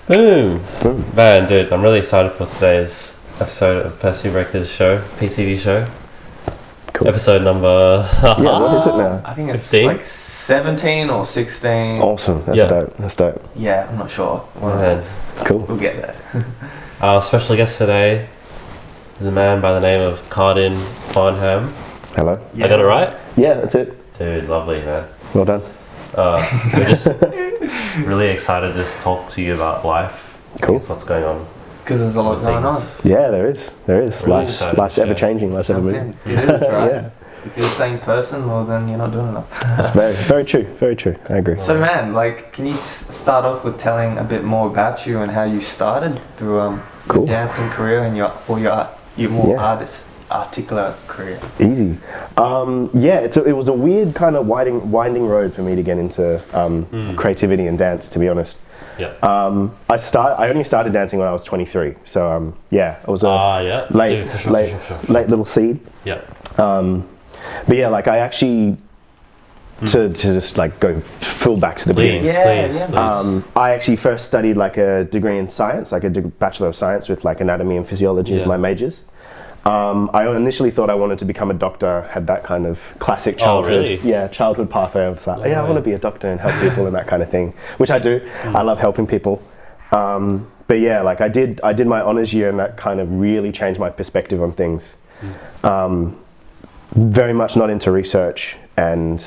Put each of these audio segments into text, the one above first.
Boom! Boom. Man, dude, I'm really excited for today's episode of PCB Show, PCB Show. Cool. Episode number... Yeah, what is it now? I think it's 15? like 17 or 16. Awesome. That's Yeah. dope. That's dope. Yeah, I'm not sure. Man. Cool. We'll get there. Our special guest today is a man by the name of Cardin Farnham. Hello. I got it right? Yeah, that's it. Dude, lovely, man. Well done. We're just really excited to just talk to you about life. Cool. That's what's going on. Because there's a lot with going on. things. Yeah, there is. There is. Really Life's excited, ever yeah. changing. Life's ever moving. It is, right? Yeah. If you're the same person, well then you're not doing enough. That's very true. Very true. I agree. So man, like, can you start off with telling a bit more about you and how you started through Cool. your dancing career and your more Yeah. articulate career? Easy. Yeah, it was a weird kind of winding road for me to get into creativity and dance, to be honest. Yeah. I only started dancing when I was 23, so yeah, I was a Yeah. late, Dude, for sure, late, for sure. late little seed. Yeah. But yeah, like I actually to just like go full back to the Please, beginning. please. I actually first studied like a degree in science, like a Bachelor of Science with like anatomy and physiology as Yeah. my majors. I initially thought I wanted to become a doctor, had that kind of classic childhood, really? childhood pathway of like, No I way. want to be a doctor and help people and that kind of thing, which I do. I love helping people. But yeah, like I did my honors year and that kind of really changed my perspective on things. Very much not into research, and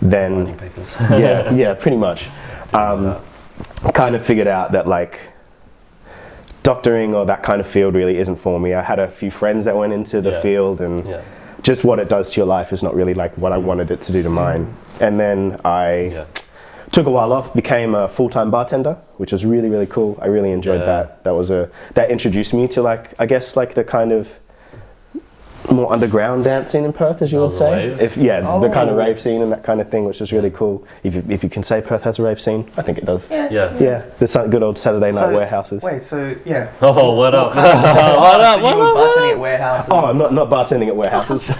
then Writing papers. yeah, pretty much. Kind of figured out that like doctoring or that kind of field really isn't for me. I had a few friends that went into the Yeah. field, and Yeah. just what it does to your life is not really like what I wanted it to do to mine. And then I Yeah. took a while off, became a full-time bartender, which was really, really cool. I really enjoyed Yeah. that. That introduced me to like, I guess like the kind of more underground dancing in Perth, as you would the say. rave? The kind of rave scene and that kind of thing, which was really cool. If you can say Perth has a rave scene, I think it does. Yeah. Yeah, there's some good old Saturday night warehouses. Wait, so yeah. Oh, what up? What up? So What you were up? bartending at warehouses? Oh, not bartending at warehouses.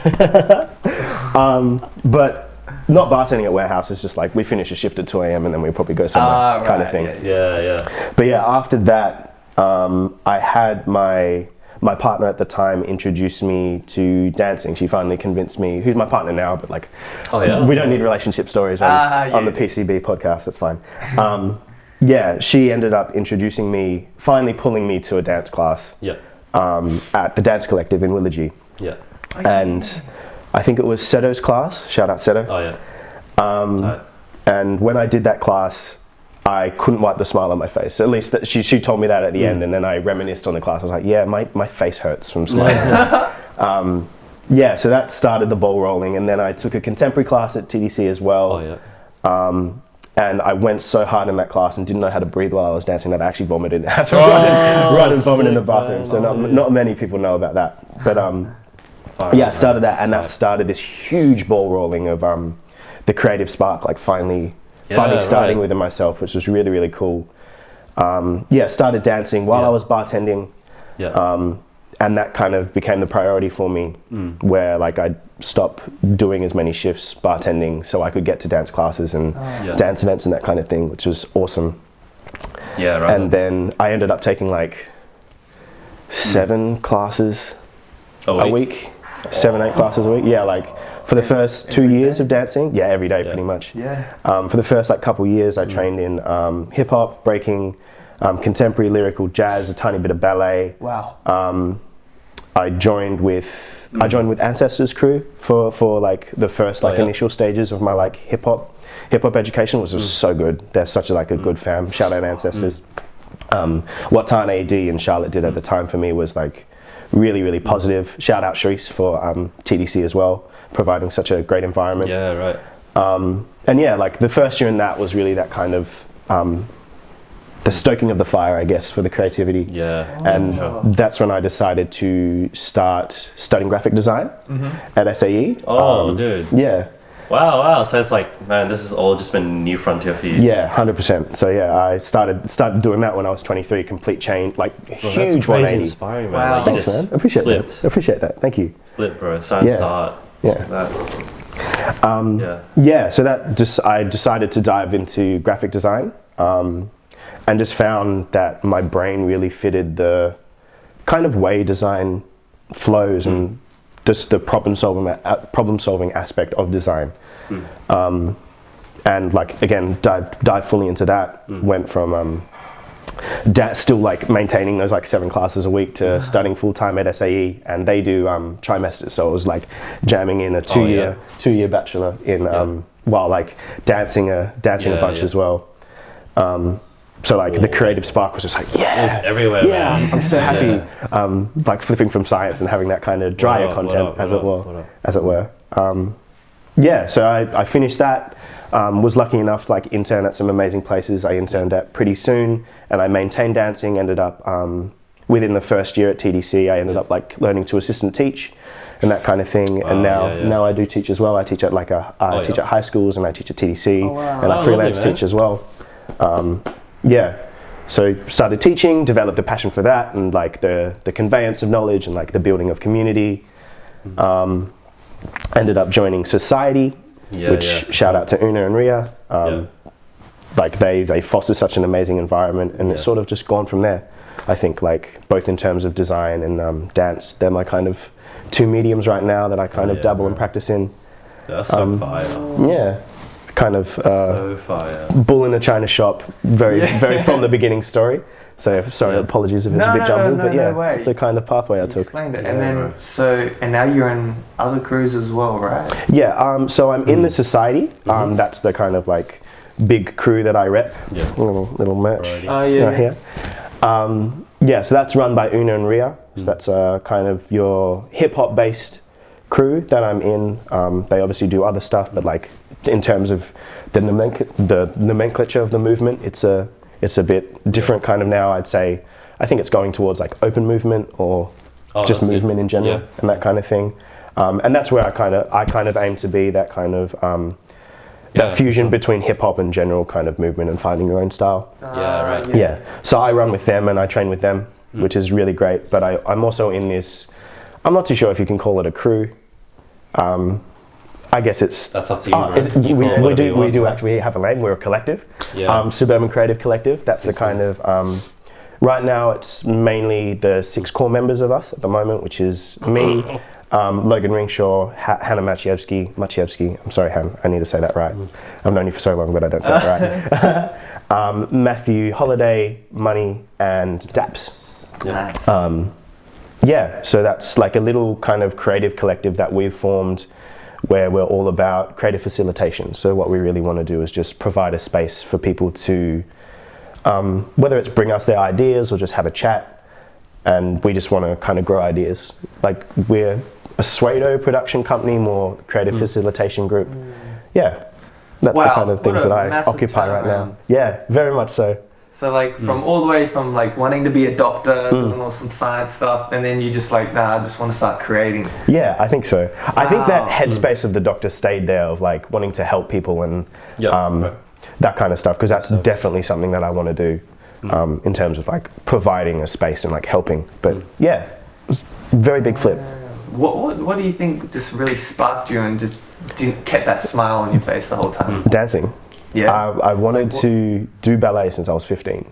But not bartending at warehouses, just like we finish a shift at 2 a.m. and then we probably go somewhere kind of right, thing. yeah. Yeah. But yeah, after that, I had my partner at the time introduce me to dancing. She finally convinced me, who's my partner now, but like, Oh, yeah? we don't need relationship stories on the PCB podcast, that's fine. Yeah, she ended up introducing me, finally pulling me to a dance class Yeah. at the Dance Collective in Willagee. Yeah. And I think it was Seto's class, shout out Seto. Oh, yeah. Tight. And when I did that class, I couldn't wipe the smile on my face. At least she told me that at the end, and then I reminisced on the class. I was like, yeah, my face hurts from smiling. Yeah, so that started the ball rolling, and then I took a contemporary class at TDC as well. Oh, yeah. And I went so hard in that class and didn't know how to breathe while I was dancing that I actually vomited. I had to run and vomit in the sick, bathroom. man. So not many people know about that. But yeah, I started that, and that started this huge ball rolling of the creative spark, like finally starting right. within myself, which was really, really cool. Yeah, started dancing while I was bartending. Yeah. And that kind of became the priority for me, where like I'd stop doing as many shifts bartending so I could get to dance classes and dance events and that kind of thing, which was awesome. Yeah, right. And then I ended up taking like 7 classes a week, 7-8 classes a week. Yeah, like for the first 2 years of dancing, every day pretty much. Yeah. For the first like couple years, I trained in hip hop, breaking, contemporary, lyrical, jazz, a tiny bit of ballet. Wow. I joined with Ancestors crew for like the first like initial stages of my like hip hop education, which was so good. They're such a good fam. Shout out Ancestors. What Tane AD and Charlotte did at the time for me was like really, really positive. Shout out Sharice for TDC as well, providing such a great environment. Yeah, right. And yeah, like the first year in that was really that kind of the stoking of the fire, I guess, for the creativity. Yeah. And for sure. that's when I decided to start studying graphic design at SAE. Oh, dude. Yeah. Wow. So it's like, man, this has all just been a new frontier for you. Yeah, 100%. So yeah, I started doing that when I was 23. Complete change, like Well, huge that's crazy 180. inspiring, man. Wow. Like, you Thanks, just man. Appreciate flipped. that. Appreciate that. Thank you. Flip, bro. Science to art. Yeah. That. Yeah, so I decided to dive into graphic design, and just found that my brain really fitted the kind of way design flows and just the problem solving aspect of design. And like again, dive fully into that. Went from still like maintaining those like 7 classes a week to studying full time at SAE, and they do trimesters. So it was like jamming in a 2-year bachelor in while like dancing a bunch as well. So like the creative spark was just like It's everywhere. Man. I'm so happy. Like flipping from science and having that kind of drier content as it were. So I finished that. Was lucky enough to like intern at some amazing places. I interned at Pretty Soon, and I maintained dancing. Ended up within the first year at TDC, I ended up like learning to assistant teach and that kind of thing. And now I do teach as well. I teach at like teach at high schools, and I teach at TDC, and I freelance teach as well. So started teaching, developed a passion for that, and like the conveyance of knowledge and like the building of community. Ended up joining Society, shout out to Una and Ria. Like they foster such an amazing environment, and it's sort of just gone from there. I think like both in terms of design and dance, they're my kind of 2 mediums right now that I kind of dabble and practice in. That's so fire. Yeah. Kind of so fire. Bull in a china shop, very from the beginning story. So sorry, apologies if it's a bit jumbled, but it's the kind of pathway I took. Explained it, and then and now you're in other crews as well, right? Yeah. So I'm in the Society. That's the kind of like big crew that I rep. Yeah. Little merch. Here. So that's run by Una and Ria. So that's kind of your hip hop based crew that I'm in. They obviously do other stuff, but like in terms of the nomenclature of the movement, it's a bit different kind of now. I'd say I think it's going towards like open movement or just movement in general and that kind of thing. And that's where I kind of aim to be that kind of that fusion between hip hop and general kind of movement and finding your own style. So I run with them and I train with them, which is really great. But I'm also in this. I'm not too sure if you can call it a crew. I guess that's up to you. Right? We do actually have a name. We're a collective, Suburban Creative Collective. That's the kind of right now. It's mainly the 6 core members of us at the moment, which is me, Logan Ringshaw, Hannah Maciejewski. I'm sorry, Han. I need to say that right. I've known you for so long, but I don't say that right. Matthew Holiday, Money, and Daps. Nice. So that's like a little kind of creative collective that we've formed, where we're all about creative facilitation. So what we really want to do is just provide a space for people to, whether it's bring us their ideas or just have a chat, and we just want to kind of grow ideas. Like we're a Suedo production company, more creative facilitation group. That's the kind of things that I occupy right now. Yeah, very much so. So like from all the way from like wanting to be a doctor, doing all some science stuff, and then you just like, I just want to start creating. Yeah, I think so. Wow. I think that headspace of the doctor stayed there, of like wanting to help people and that kind of stuff, because that's definitely something that I want to do in terms of like providing a space and like helping. But it was a very big flip. What do you think just really sparked you and just kept that smile on your face the whole time? Dancing. Yeah. I wanted to do ballet since I was 15.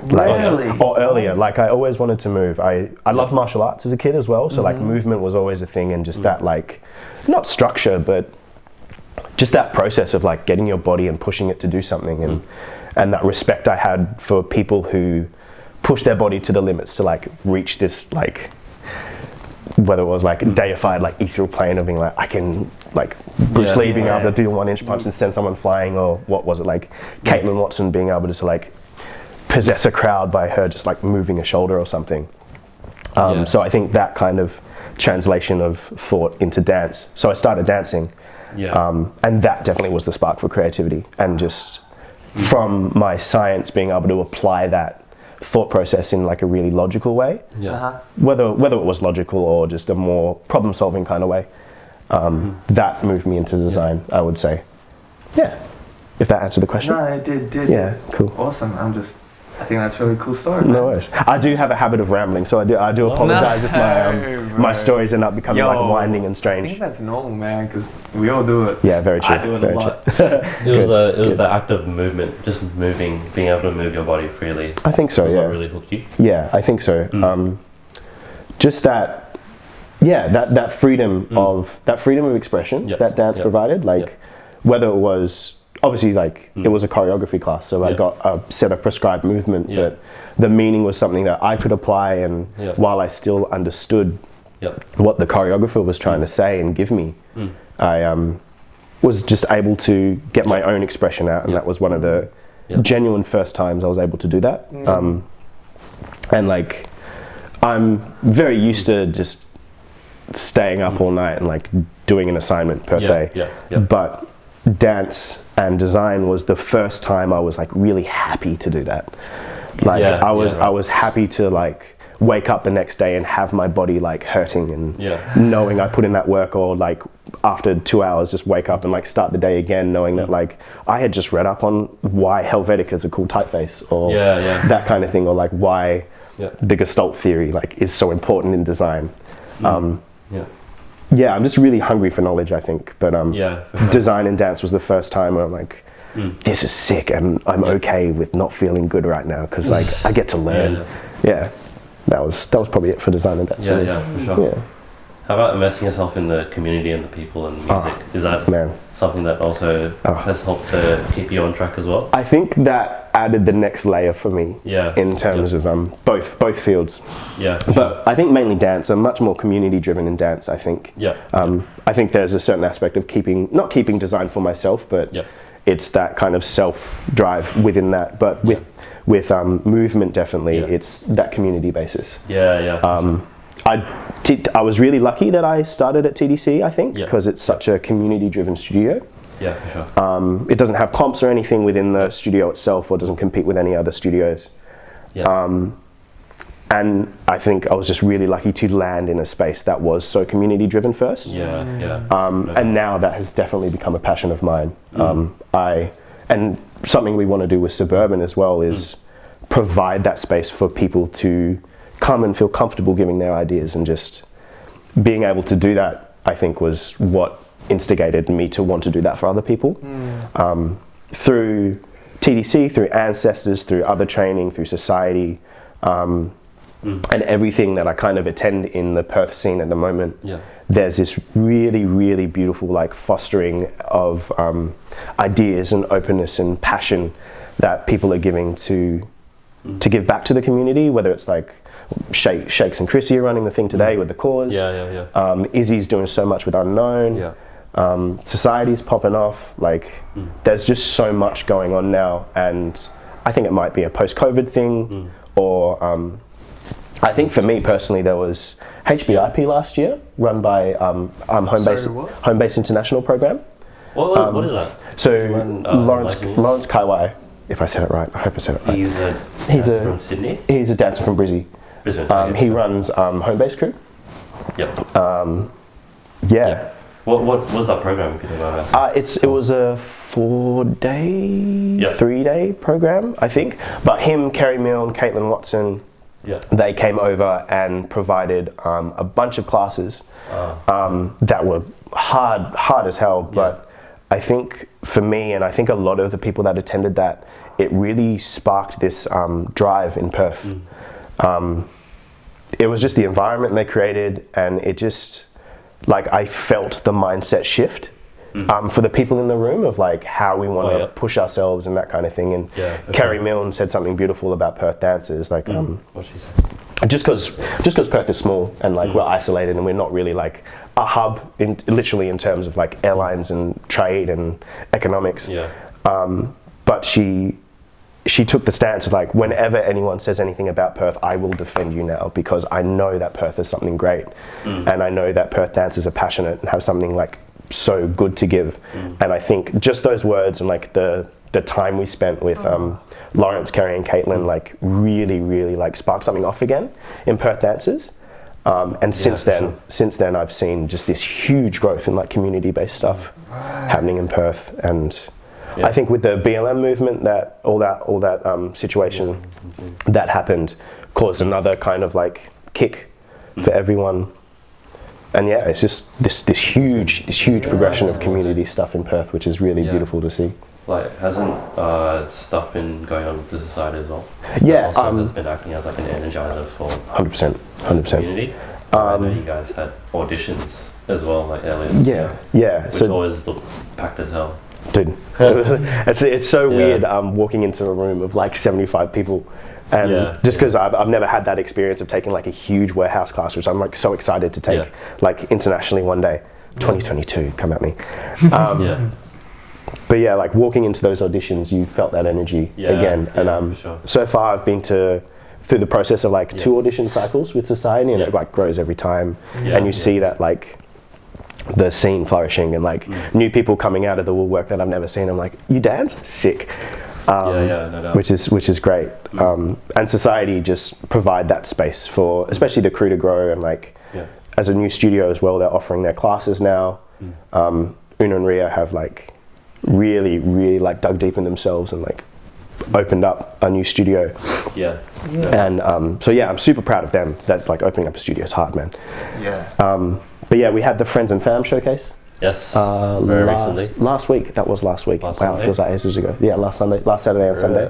Really? Or earlier. Like I always wanted to move. I loved martial arts as a kid as well. So like movement was always a thing, and just that like, not structure, but just that process of like getting your body and pushing it to do something, and that respect I had for people who push their body to the limits to like reach this like, whether it was like deified like ethereal plane of being like, I can like Bruce Lee being able to do a 1-inch punch and send someone flying, or what was it like Caitlin Watson being able to like possess a crowd by her just like moving a shoulder or something. So I think that kind of translation of thought into dance. So I started dancing, and that definitely was the spark for creativity, and just from my science being able to apply that thought process in like a really logical way, whether it was logical or just a more problem solving kind of way, that moved me into design, I would say. If that answered the question. No, it did. Yeah, cool. Awesome. I'm just I think that's a really cool story. No worries. I do have a habit of rambling, so I do apologize if my stories end up becoming like winding and I strange. think that's normal, man, because we all do it. Yeah, very true. I do it very a lot. It was the act of movement, just moving, being able to move your body freely. I think so. Was Yeah. what really hooked you. Yeah, I think so. Just that, that freedom of expression that dance provided, like whether it was obviously like it was a choreography class, so I got a set of prescribed movement, but the meaning was something that I could apply, and while I still understood what the choreographer was trying to say and give me, I was just able to get my own expression out, and that was one of the genuine first times I was able to do that. And like, I'm very used to just staying up all night and like doing an assignment per se, but dance and design was the first time I was like really happy to do that. Like I was happy to like wake up the next day and have my body like hurting and knowing I put in that work, or like after 2 hours just wake up and like start the day again knowing that like I had just read up on why Helvetica is a cool typeface, or that kind of thing, or like why the Gestalt theory like is so important in design. I'm just really hungry for knowledge, I think. But for sure. Design and dance was the first time where I'm like, this is sick, and I'm okay with not feeling good right now because like I get to learn. That was probably it for design and dance. For sure. How about immersing yourself in the community and the people and music? Is that something that also has helped to keep you on track as well? I think that added the next layer for me in terms of both fields. But I think mainly dance. I'm much more community driven in dance, I think. I think there's a certain aspect of not keeping design for myself, but it's that kind of self drive within that. But with movement, definitely, it's that community basis. I was really lucky that I started at TDC, I think, because it's such a community-driven studio. For sure. It doesn't have comps or anything within the studio itself, or doesn't compete with any other studios. And I think I was just really lucky to land in a space that was so community-driven first. And now that has definitely become a passion of mine. And something we want to do with Suburban as well is provide that space for people to come and feel comfortable giving their ideas, and just being able to do that, I think, was what instigated me to want to do that for other people. Through TDC, through ancestors, through other training, through society, and everything that I kind of attend in the Perth scene at the moment, there's this really, really beautiful like fostering of ideas and openness and passion that people are giving to give back to the community, whether it's like Shakes and Chrissy are running the thing today with the cause. Izzy's doing so much with Unknown. Society's popping off. Like there's just so much going on now, and I think it might be a post-COVID thing, or I think for me personally there was HBIP last year, run by Home Base International Program. What is that? So Lawrence Kaiwai, if I said it right, I hope I said it right. He's from Sydney. He's a dancer from Brisbane. He runs Home Base Crew. What was that program, if you don't mind? It was a 3-day program, I think. But him, Kerry Milne, Caitlin Watson, they came over and provided a bunch of classes that were hard as hell. But I think for me, and I think a lot of the people that attended that, it really sparked this drive in Perth. It was just the environment they created, and it just, like, I felt the mindset shift for the people in the room of like how we want to push ourselves and that kind of thing. And Kerry Milne said something beautiful about Perth dancers, like what she said? Just because Perth is small and like we're isolated and we're not really like a hub literally in terms of like airlines and trade and economics. But she took the stance of like, whenever anyone says anything about Perth, I will defend you now, because I know that Perth is something great, and I know that Perth dancers are passionate and have something like so good to give. And I think just those words and like the time we spent with Lawrence, Kerry and Caitlin like really like sparked something off again in Perth dancers. And since then I've seen just this huge growth in like community-based stuff happening in Perth, and I think with the BLM movement, that all that situation that happened caused another kind of like kick for everyone. And yeah, it's just this huge progression of community stuff in Perth, which is really beautiful to see. Like, hasn't stuff been going on with the society as well? Yeah, that also has been acting as like an energizer for 100%. community. I know you guys had auditions as well, like earlier this year. Yeah. Which always looked packed as hell. Dude, it's so weird walking into a room of like 75 people. And just because I've never had that experience of taking like a huge warehouse class, which I'm like so excited to take like internationally one day. 2022, come at me. But yeah, like walking into those auditions, you felt that energy again. And so far I've been through the process of like 2 audition cycles with Society, and it like grows every time. And you see that like the scene flourishing and like new people coming out of the woodwork that I've never seen. I'm like, you dance? Sick. No doubt. Which is great. And Society just provide that space for especially the crew to grow, and like as a new studio as well, they're offering their classes now. Una and Ria have like really like dug deep in themselves and like opened up a new studio. And so yeah, I'm super proud of them. That's like opening up a studio is hard, man. But yeah, we had the Friends and Fam showcase. Yes, very recently. Last week. That was last week. Wow, Sunday. It feels like ages ago. Yeah, last Saturday and Sunday.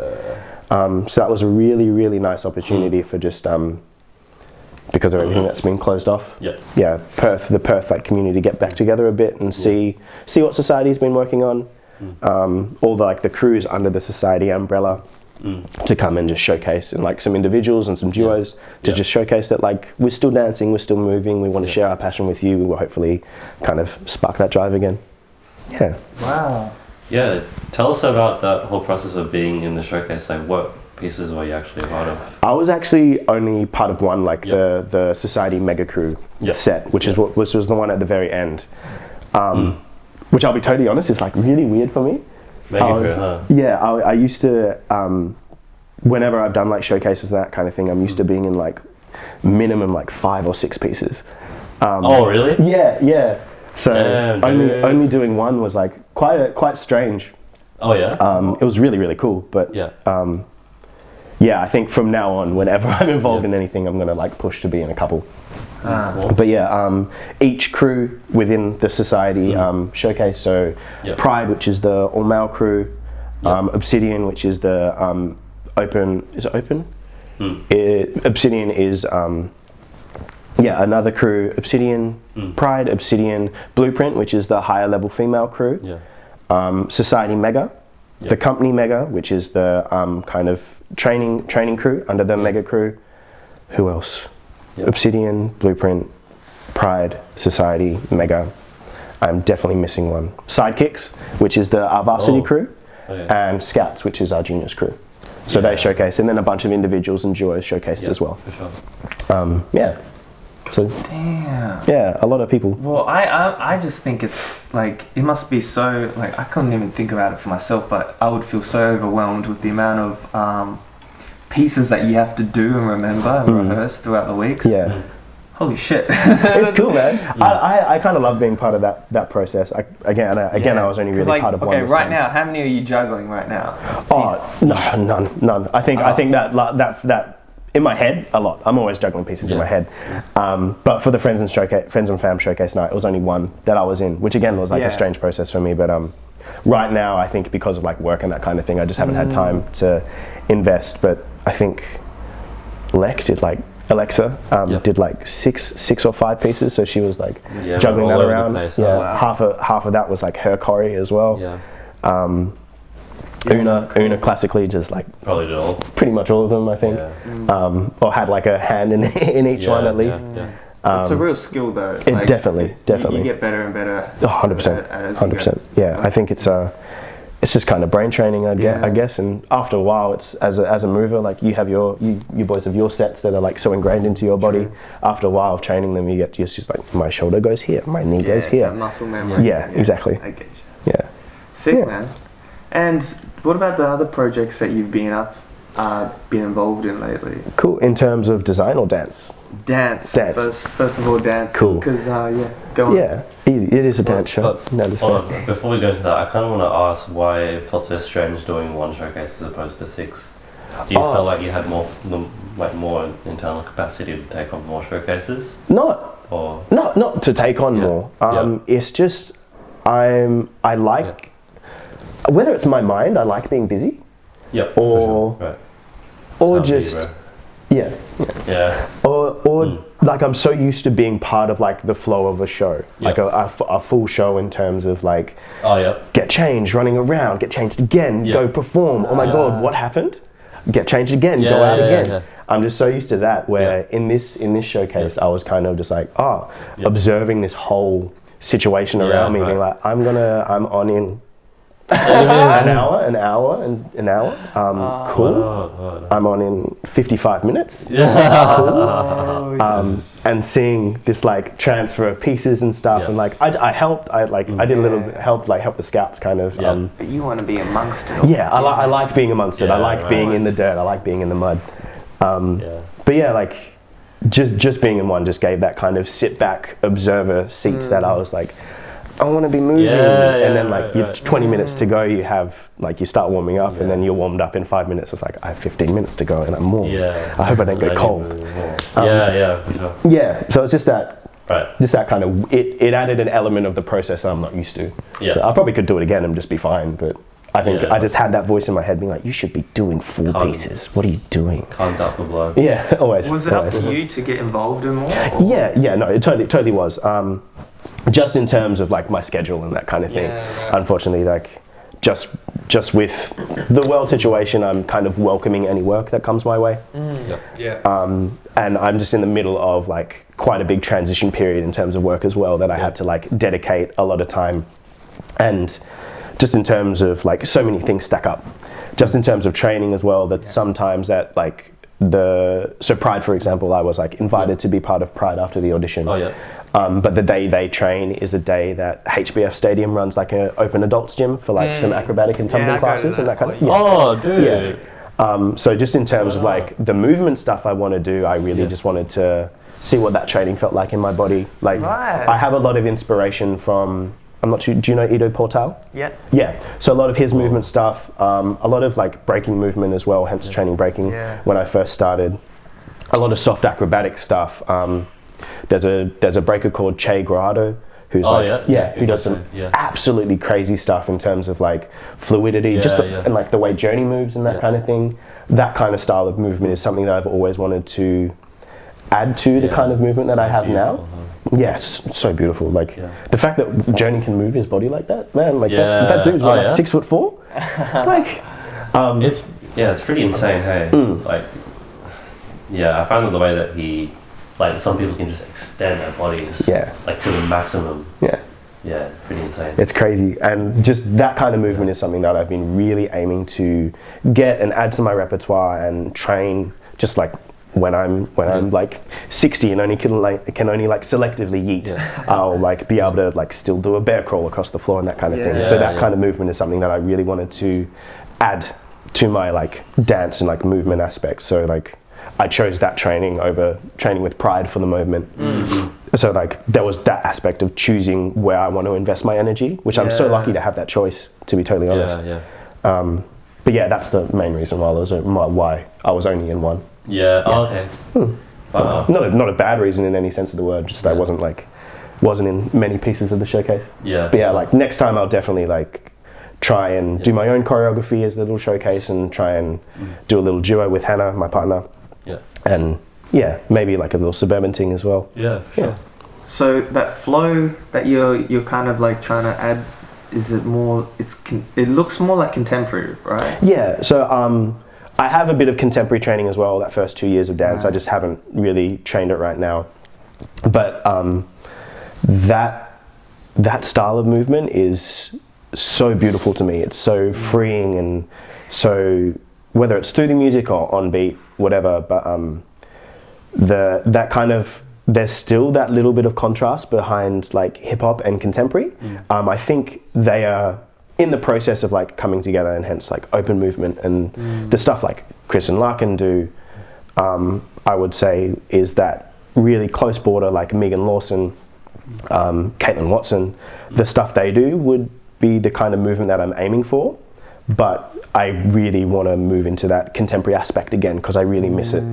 So that was a really nice opportunity for just because of everything that's been closed off. Yeah, the Perth like community get back together a bit and see what Society's been working on. All the crews under the Society umbrella to come and just showcase, and like some individuals and some duos to just showcase that like we're still dancing, we're still moving, we want to share our passion with you. We will hopefully kind of spark that drive again. Wow. Yeah, tell us about that whole process of being in the showcase. Like, what pieces were you actually a part of? I was actually only part of one, like the Society Mega Crew set, which was the one at the very end. Which I'll be totally honest, is like really weird for me. I used to, whenever I've done like showcases, that kind of thing, I'm used to being in like minimum like 5 or 6 pieces. Oh really? Yeah. So only doing one was like quite strange. Oh yeah. It was really cool, but I think from now on, whenever I'm involved in anything, I'm gonna like push to be in a couple. But each crew within the Society showcase, so Pride, which is the all-male crew, Obsidian, which is the open, is it open? Obsidian is another crew, Obsidian, Pride, Obsidian, Blueprint, which is the higher level female crew, Society Mega, the company Mega, which is the kind of training crew under the Mega crew. Who else? Obsidian, Blueprint, Pride, Society, Mega. I'm definitely missing one. Sidekicks, which is the our varsity crew, and Scouts, which is our juniors crew. So they showcase, and then a bunch of individuals and duos showcased as well. For sure. So damn. A lot of people. Well, I just think it's like, it must be so, like, I couldn't even think about it for myself, but I would feel so overwhelmed with the amount of pieces that you have to do and remember and rehearse throughout the weeks. Holy shit. It's cool, man. I kind of love being part of that process. I was only really part of one. Okay, right now, how many are you juggling right now? Oh, no, none. I think that in my head, a lot. I'm always juggling pieces in my head. But for the Friends and Fam showcase night, it was only one that I was in, which again was like a strange process for me. But right now, I think because of like work and that kind of thing, I just haven't had time to invest. But I think Alexa did like six or 5 pieces, so she was like juggling that around. Half of that was like her choreo as well. Una classically just like probably did all. Pretty much all of them, I think, or had like a hand in each one at least. It's a real skill though. It definitely. You get better and better. 100%. Yeah, I think it's just kind of brain training, I guess. And after a while, it's as a mover, like you have you boys have your sets that are like so ingrained into your body. After a while of training them, you get just like my shoulder goes here, my knee goes here. Muscle memory. Yeah, exactly. I get you. Sick, man. And what about the other projects that you've been up been involved in lately? Cool. In terms of design or dance? Dance. First of all, dance. Cool. Because go on. Yeah, easy. It is a dance show. No, before we go into that, I kind of want to ask why it felt so strange doing one showcase as opposed to 6. Do you feel like you had more internal capacity to take on more showcases? Not to take on more. It's just I like whether it's my mind. I like being busy. Yep. Or right. Or just Or like I'm so used to being part of like the flow of a show, like a full show in terms of like get changed, running around, get changed again, go perform. Oh my god, what happened? Get changed again, go out again. I'm just so used to that where in this showcase I was kind of just like observing this whole situation around me, being like I'm on in an hour. Cool. I'm on in 55 minutes. Cool. And seeing this like transfer of pieces and stuff, and like I helped. I did a little bit, help the scouts kind of. But you want to be amongst it. I like being amongst it. I like being in the dirt. I like being in the mud. But yeah, like just being in one just gave that kind of sit back observer seat that I was like, I want to be moving, and then like 20 minutes to go, you have like you start warming up, and then you're warmed up in 5 minutes. It's like I have 15 minutes to go, and I'm warm. I hope I don't get cold. So it's just that, just that kind of it added an element of the process that I'm not used to. So I probably could do it again and just be fine, but I think I just had that voice in my head being like, you should be doing full pieces. What are you doing? Can't doubt the blow. Yeah, always. Was it up to you to get involved in more? No, it totally was. Just in terms of like my schedule and that kind of thing. Unfortunately, like just with the world situation, I'm kind of welcoming any work that comes my way. And I'm just in the middle of like quite a big transition period in terms of work as well, that I had to like dedicate a lot of time. And just in terms of like so many things stack up. Just in terms of training as well, that sometimes that like so Pride, for example, I was like invited to be part of Pride after the audition. But the day they train is a day that HBF Stadium runs like an open adults gym for like some acrobatic and tumbling classes and that kind of thing. Oh, dude. So just in terms of like the movement stuff I want to do, I really just wanted to see what that training felt like in my body. Like I have a lot of inspiration from, I'm not sure, do you know Ido Portal? Yeah. So a lot of his movement stuff, a lot of like breaking movement as well, hence training breaking when I first started. A lot of soft acrobatic stuff. There's a breaker called Che Grado, who's who does some absolutely crazy stuff in terms of like fluidity, and like the way Journey moves and that kind of thing. That kind of style of movement is something that I've always wanted to add to the kind of movement that I have now. Yeah, it's so beautiful. Like the fact that Journey can move his body like that, man. Like that dude's like 6'4". Like, it's pretty insane. Hey, like, I found that the way that he, like, some people can just extend their bodies, like to the maximum. Yeah, pretty insane. It's crazy, and just that kind of movement is something that I've been really aiming to get and add to my repertoire and train. Just like when I'm like 60 and can only selectively yeet, I'll like be able to like still do a bear crawl across the floor and that kind of thing. So that kind of movement is something that I really wanted to add to my like dance and like movement aspects. So like I chose that training over training with Pride for the moment. So like there was that aspect of choosing where I want to invest my energy, which I'm so lucky to have that choice, to be totally honest. But yeah, that's the main reason why I was only in one. Okay. Not a bad reason in any sense of the word, just I wasn't in many pieces of the showcase. But yeah, like next time I'll definitely like try and do my own choreography as a little showcase and try and do a little duo with Hannah, my partner. And maybe like a little suburban thing as well. Sure. So that flow that you're kind of like trying to add, is it more? It looks more like contemporary, right? Yeah. So I have a bit of contemporary training as well. That first 2 years of dance, I just haven't really trained it right now. But that style of movement is so beautiful to me. It's so freeing, and so whether it's through the music or on beat, whatever. But that kind of, there's still that little bit of contrast behind like hip hop and contemporary. I think they are in the process of like coming together, and hence like open movement and the stuff like Chris and Larkin do, I would say, is that really close border, like Megan Lawson, Caitlin Watson, the stuff they do would be the kind of movement that I'm aiming for. But I really want to move into that contemporary aspect again because I really miss it.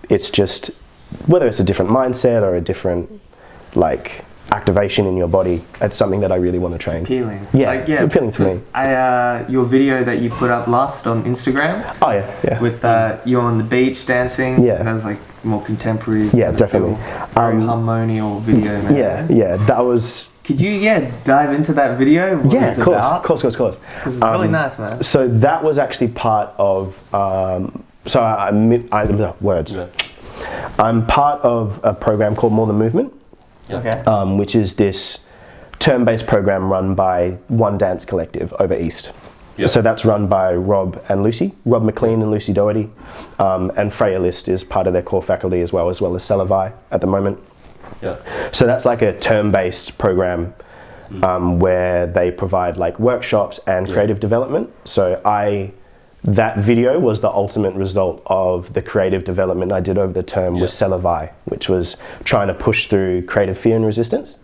It's just, whether it's a different mindset or a different like activation in your body, it's something that I really want to train. It's appealing. Yeah, appealing to me. Your video that you put up last on Instagram. Oh yeah. With you on the beach dancing. Yeah. That was like more contemporary. Yeah, definitely. Very harmonial video, man. Yeah. That was. Could you dive into that video? What yeah, of course. Because it's really nice, man. So that was actually part of. Words. Yeah. I'm part of a program called More Than Movement. Okay. Which is this term-based program run by One Dance Collective over East. Yep. So that's run by Rob McLean and Lucy Doherty, and Freya List is part of their core faculty as well as Selavi at the moment. Yeah. So that's like a term-based program where they provide like workshops and creative development. So that video was the ultimate result of the creative development I did over the term with Selavi, which was trying to push through creative fear and resistance.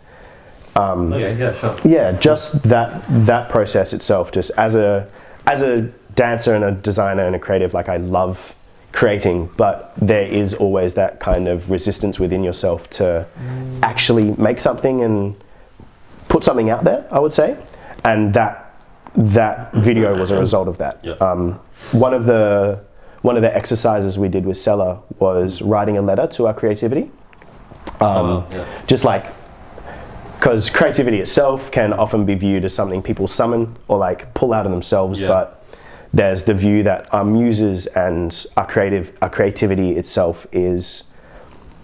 Sure. Yeah, just that process itself, just as a dancer and a designer and a creative, like I love creating, but there is always that kind of resistance within yourself to actually make something and put something out there, I would say. And that video was a result of that. Yep. One of the exercises we did with Sella was writing a letter to our creativity. Just like, because creativity itself can often be viewed as something people summon or like pull out of themselves, but there's the view that our muses and our creativity itself is,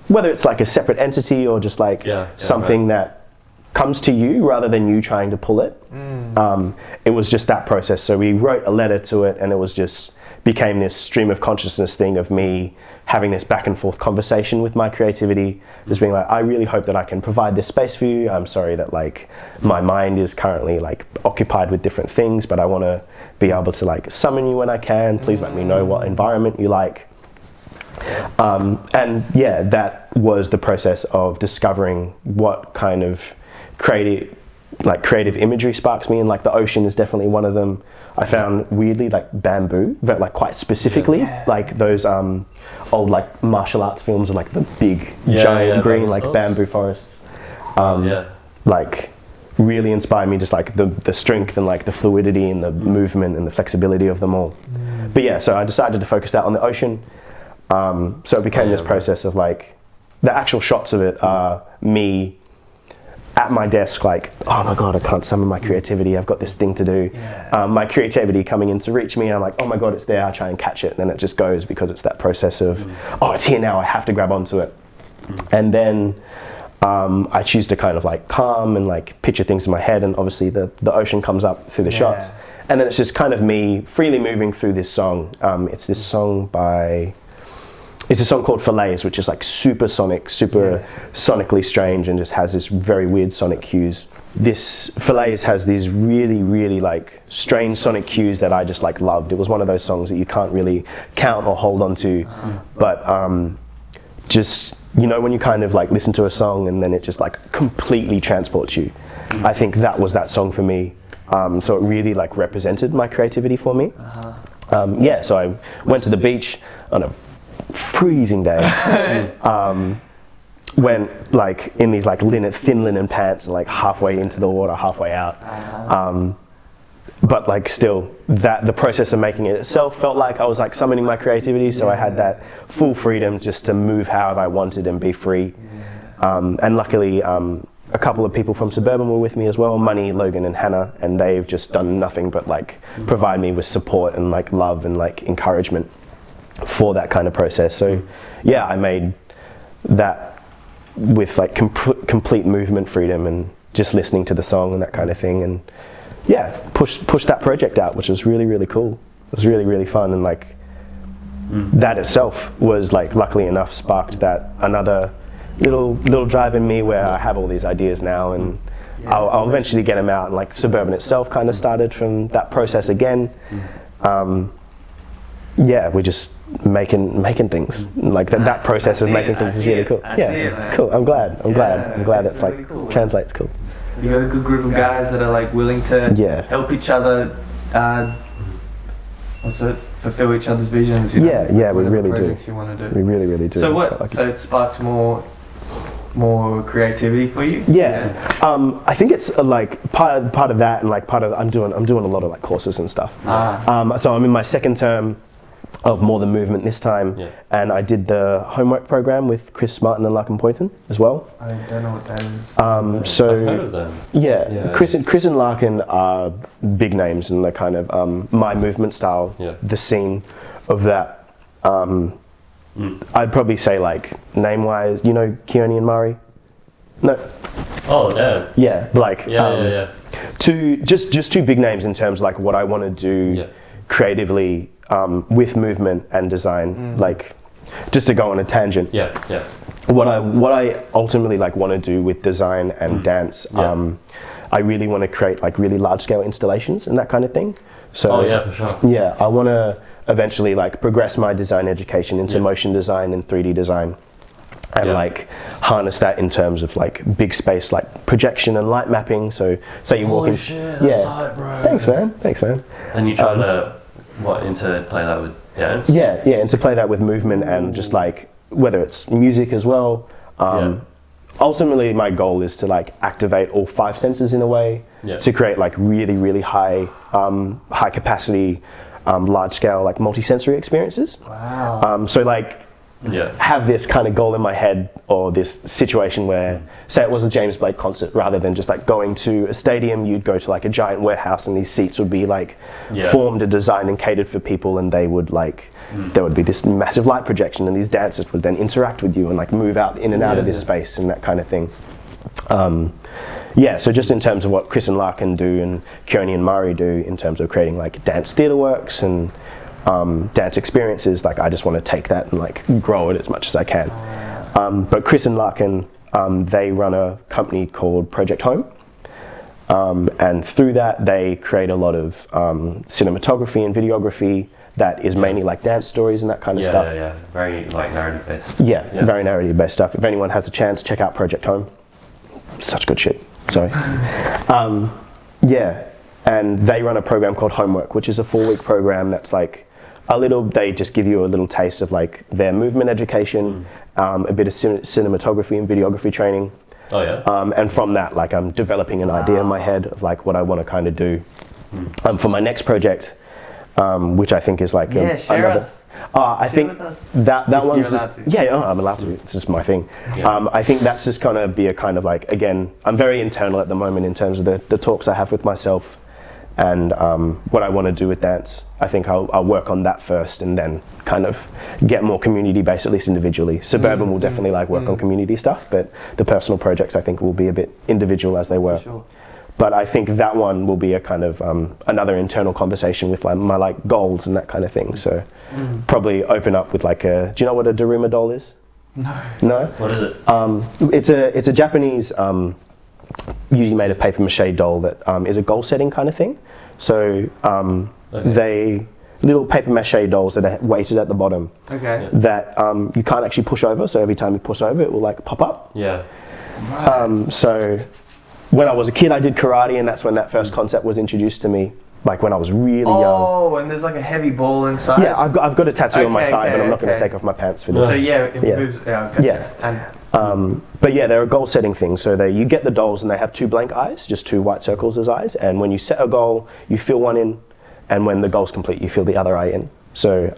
whether it's like a separate entity or just like something that comes to you rather than you trying to pull it. It was just that process. So we wrote a letter to it, and it was just became this stream of consciousness thing of me having this back and forth conversation with my creativity, just being like, I really hope that I can provide this space for you. I'm sorry that like my mind is currently like occupied with different things, but I want to be able to like summon you when I can. Please let me know what environment you like. And yeah, that was the process of discovering what kind of creative imagery sparks me, and like the ocean is definitely one of them. I found weirdly like bamboo, but like quite specifically, like those old like martial arts films and like the big giant green like bamboo forests. Like really inspired me, just like the strength and like the fluidity and the movement and the flexibility of them all. But yeah, so I decided to focus that on the ocean. So it became this process of like, the actual shots of it are me at my desk, like, oh my God, I can't summon my creativity. I've got this thing to do. My creativity coming in to reach me, and I'm like, oh my God, it's there. I try and catch it. And then it just goes, because it's that process of, oh, it's here now. I have to grab onto it. And then I choose to kind of like calm and like picture things in my head. And obviously the ocean comes up through the shots. And then it's just kind of me freely moving through this song. It's this song it's a song called Fillets, which is like super sonic, super sonically strange, and just has this very weird sonic cues. This Fillets has these really, really like strange sonic cues that I just like loved. It was one of those songs that you can't really count or hold on to, but just, you know, when you kind of like listen to a song and then it just like completely transports you. I think that was that song for me. So it really like represented my creativity for me. So I went to the beach on a freezing day. Went like in these like thin linen pants and like halfway into the water, halfway out. But like still, the process of making it itself felt like I was like summoning my creativity. So I had that full freedom just to move however I wanted and be free. And luckily, a couple of people from Suburban were with me as well, Money, Logan and Hannah, and they've just done nothing but like provide me with support and like love and like encouragement for that kind of process. So yeah, I made that with like complete movement freedom and just listening to the song and that kind of thing, and yeah, push that project out, which was really, really cool. It was really, really fun, and like that itself was like, luckily enough, sparked that another little drive in me where I have all these ideas now, and I'll eventually get them out. And like Suburban itself kind of started from that process again. yeah, we're just making things. Like that process of making things is really cool. Cool. I'm glad it's like really cool, translates cool. You got a good group of guys that are like willing to help each other. Fulfill each other's visions. You know, we really do. You want to do. We really do. So what? So it sparked more creativity for you. I think it's like part of that, and like part of I'm doing a lot of like courses and stuff. So I'm in my second term of More Than Movement this time, and I did the homework program with Chris Martin and Larkin Poynton as well. I don't know what that is. So I've heard of them. Chris and Larkin are big names in the kind of my movement style, the scene of that. I'd probably say like name-wise, you know, Keone and Mari? No. Oh, yeah. Yeah, like Two two big names in terms of like what I want to do creatively with movement and design. Like, just to go on a tangent. What I ultimately like want to do with design and dance. I really want to create like really large-scale installations and that kind of thing. So for sure. Yeah, I want to eventually like progress my design education into motion design and 3D design, and like harness that in terms of like big space like projection and light mapping. So say you walk in. Shit, that's tight, bro. Thanks man. And you trying to interplay that with dance? Yeah, interplay that with movement and just like whether it's music as well. Ultimately, my goal is to like activate all 5 senses in a way to create like really high capacity, large scale like multi-sensory experiences. Wow. So like have this kind of goal in my head, or this situation where, say it was a James Blake concert, rather than just like going to a stadium, you'd go to like a giant warehouse and these seats would be like formed and designed and catered for people, and they would like there would be this massive light projection, and these dancers would then interact with you and like move out in and out of this space and that kind of thing. So just in terms of what Chris and Larkin do and Keone and Mari do in terms of creating like dance theatre works and dance experiences, like I just want to take that and like grow it as much as I can. But Chris and Larkin, they run a company called Project Home, and through that they create a lot of cinematography and videography that is mainly like dance stories and that kind of stuff. Very like narrative based. Very narrative based stuff. If anyone has a chance, check out Project Home. Such good shit. Sorry. And they run a program called Homework, which is a 4-week program that's like they just give you a little taste of like their movement education, a bit of cinematography and videography training. And from that, like I'm developing an idea in my head of like what I want to kind of do for my next project, which I think is like another. I think that one's just I'm allowed to. It's just my thing. I think that's just gonna be a kind of like, again, I'm very internal at the moment in terms of the talks I have with myself and what I want to do with dance. I think I'll work on that first and then kind of get more community based, at least individually. Suburban will definitely like work on community stuff, but the personal projects I think will be a bit individual as they were. For sure. But I think that one will be a kind of another internal conversation with like my like goals and that kind of thing. So probably open up with like do you know what a Daruma doll is? No? What is it? It's a Japanese usually made of paper mache doll that is a goal setting kind of thing. So they little paper mache dolls that are weighted at the bottom that you can't actually push over. So every time you push over, it will like pop up. So when I was a kid, I did karate, and that's when that first concept was introduced to me. Like when I was really young. Oh, and there's like a heavy ball inside. Yeah, I've got a tattoo on my thigh, but I'm not going to take off my pants for this. So it moves. But they're a goal setting thing. So you get the dolls, and they have 2 blank eyes, just 2 white circles as eyes. And when you set a goal, you fill one in, and when the goal's complete, you fill the other eye in. So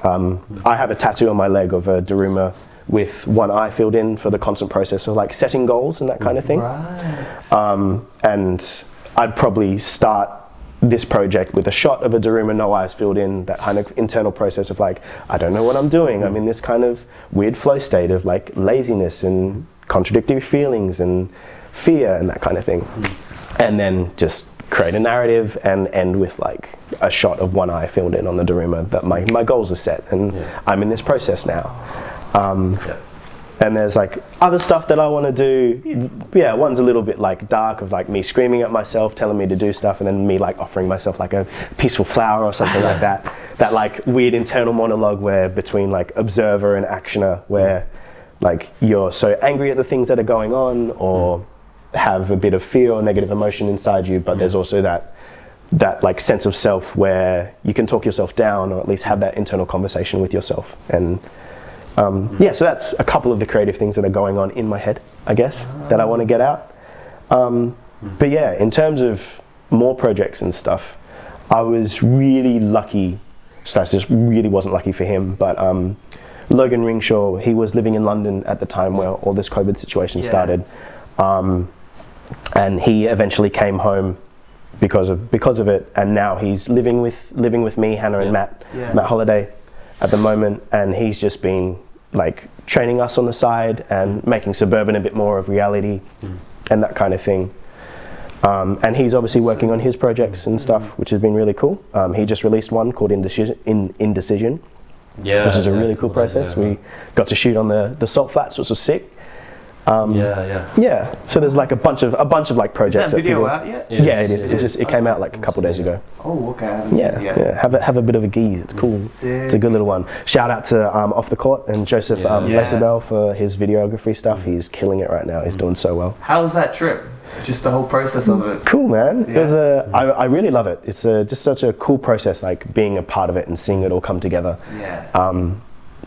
I have a tattoo on my leg of a Daruma with one eye filled in for the constant process of like setting goals and that kind of thing. And I'd probably start this project with a shot of a Daruma, no eyes filled in, that kind of internal process of like, I don't know what I'm doing. I'm in this kind of weird flow state of like laziness and contradictory feelings and fear and that kind of thing. And then just create a narrative and end with like a shot of one eye filled in on the Daruma that my goals are set and I'm in this process now. And there's like other stuff that I want to do. Yeah, one's a little bit like dark, of like me screaming at myself, telling me to do stuff, and then me like offering myself like a peaceful flower or something like that. That like weird internal monologue where between like observer and actioner, where like you're so angry at the things that are going on, or have a bit of fear or negative emotion inside you, but there's also that like sense of self where you can talk yourself down, or at least have that internal conversation with yourself. And so that's a couple of the creative things that are going on in my head, I guess, that I want to get out. But yeah, in terms of more projects and stuff, I was really lucky. So that's just really wasn't lucky for him, but Logan Ringshaw, he was living in London at the time where all this COVID situation started, and he eventually came home because of it, and now he's living with me, Hannah, and Matt Holiday at the moment, and he's just been like training us on the side and making Suburban a bit more of reality and that kind of thing. And he's obviously working on his projects and stuff, which has been really cool. He just released one called Indecision, which is a really cool process. We got to shoot on the salt flats, which was sick. So there's like a bunch of like projects. Is that video out yet? Yeah, it is. It came out like a couple days ago. Oh, okay. I haven't seen it yet. Have a bit of a geeze. It's cool. Sick. It's a good little one. Shout out to Off the Court and Joseph Lesabel for his videography stuff. He's killing it right now. He's doing so well. How was that trip? Just the whole process of it. Cool, man. It was I really love it. It's just such a cool process, like being a part of it and seeing it all come together. Yeah.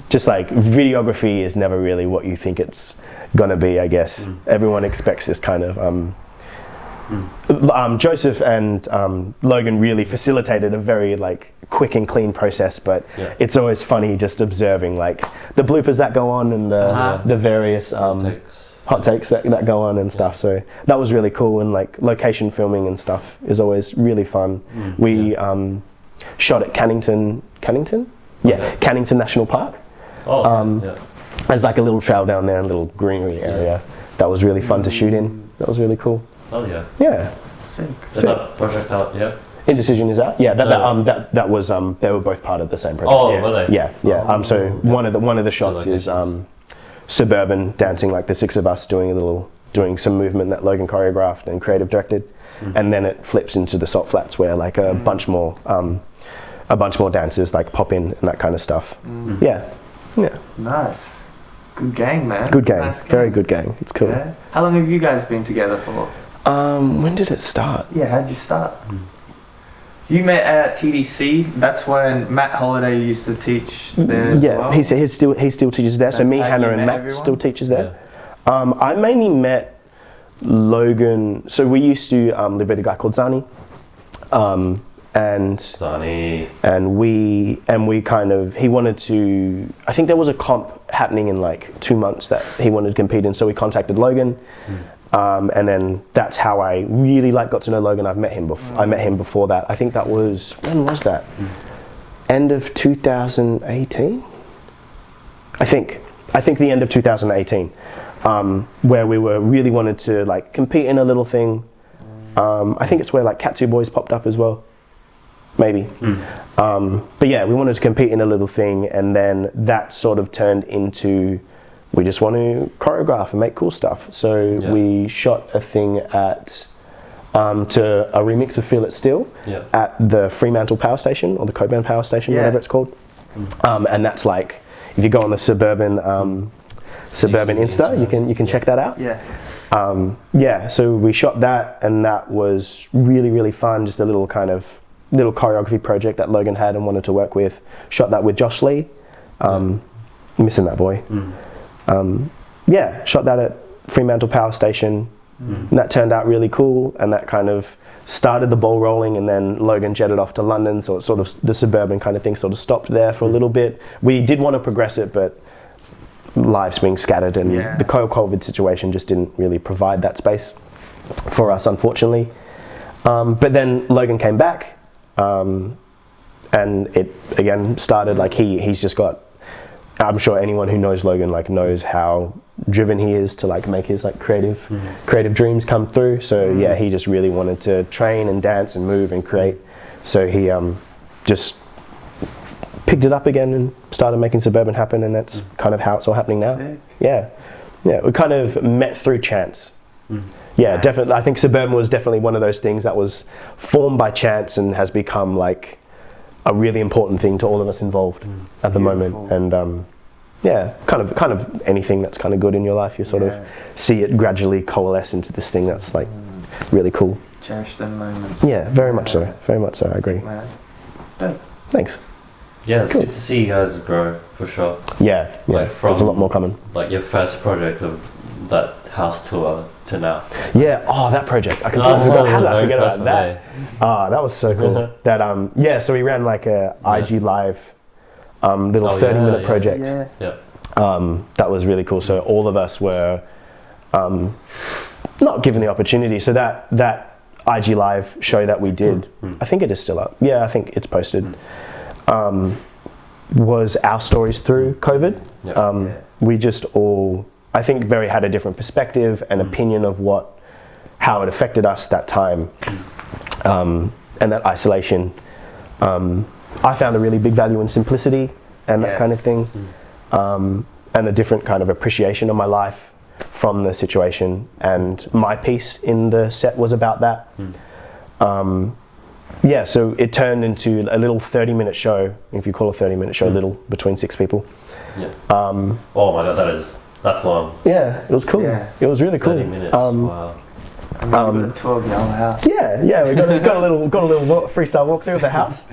Just like videography is never really what you think it's gonna be, I guess. Everyone expects this kind of Joseph and Logan really facilitated a very like quick and clean process, but it's always funny just observing like the bloopers that go on and the various hot takes that go on and stuff. So that was really cool, and like location filming and stuff is always really fun. We shot at Cannington National Park. There's like a little trail down there, a little greenery area. That was really fun to shoot in. That was really cool. Oh yeah. Yeah. Sick. Is that project out? Yeah. Indecision is out. Yeah. That was they were both part of the same project. Oh, were they? Yeah. So one of the shots is Suburban dancing, like the six of us doing some movement that Logan choreographed and creative directed, and then it flips into the salt flats where like a bunch more dancers like pop in and that kind of stuff. Yeah. Nice. Good gang, man. Good gang. Nice Very good gang. It's cool. Yeah. How long have you guys been together for? When did it start? Yeah, how'd you start? You met at TDC. That's when Matt Holiday used to teach there as well. he still teaches there. So me, Hannah, and Matt still teaches there. Yeah. I mainly met Logan. So we used to live with a guy called Zani. And we kind of, he wanted to, I think there was a comp happening in like 2 months that he wanted to compete in, so we contacted Logan, and then that's how I really like got to know Logan. I met him before that. I think that was, when was that? End of 2018? I think the end of 2018, where we were really wanted to like compete in a little thing. I think it's where like Cat 2 Boys popped up as well. Maybe. But yeah, we wanted to compete in a little thing, and then that sort of turned into, we just want to choreograph and make cool stuff. So we shot a thing at, to a remix of Feel It Still at the Fremantle Power Station, or the Coburn Power Station, whatever it's called. And that's like, if you go on the Suburban Insta, you can check that out. So we shot that, and that was really, really fun. Just a little choreography project that Logan had and wanted to work with. Shot that with Josh Lee. Missing that boy. Shot that at Fremantle Power Station. And that turned out really cool, and that kind of started the ball rolling, and then Logan jetted off to London, so it sort of, the Suburban kind of thing sort of stopped there for a little bit. We did want to progress it, but lives being scattered and the COVID situation just didn't really provide that space for us, unfortunately. But then Logan came back, and it again started like he's just got, I'm sure anyone who knows Logan like knows how driven he is to like make his like creative dreams come through. So he just really wanted to train and dance and move and create. So he just picked it up again and started making Suburban happen, and that's kind of how it's all happening now. Sick. Yeah, we kind of met through chance. Yeah, Nice. definitely. I think Suburban was definitely one of those things that was formed by chance and has become like a really important thing to all of us involved at the moment. And yeah, kind of anything that's kind of good in your life, you sort of see it gradually coalesce into this thing that's like really cool. Cherish them moments. Yeah, very much so. Very much so. I agree. Dope. Thanks. Yeah, it's good to see you guys grow for sure. Yeah, Like there's a lot more coming. Like your first project of that house tour to now. Yeah, that project. I completely forgot. How did I forget about that? That was so cool. That so we ran like a IG Live little 30-minute project. Yeah. That was really cool. So all of us were not given the opportunity. So that IG Live show that we did, I think it is still up. Yeah, I think it's posted. Was our stories through COVID. We just all, I think, very had a different perspective and opinion of how it affected us that time, and that isolation. I found a really big value in simplicity and that kind of thing, and a different kind of appreciation of my life from the situation. And my piece in the set was about that. Yeah, so it turned into a little 30-minute show, if you call a 30-minute show little, between 6 people. Yeah. Oh my god, that's long. Yeah, it was cool. Yeah. It was really 30 cool. minutes. Wow. We got a tour of your whole house. Yeah, we got a little freestyle walkthrough of the house.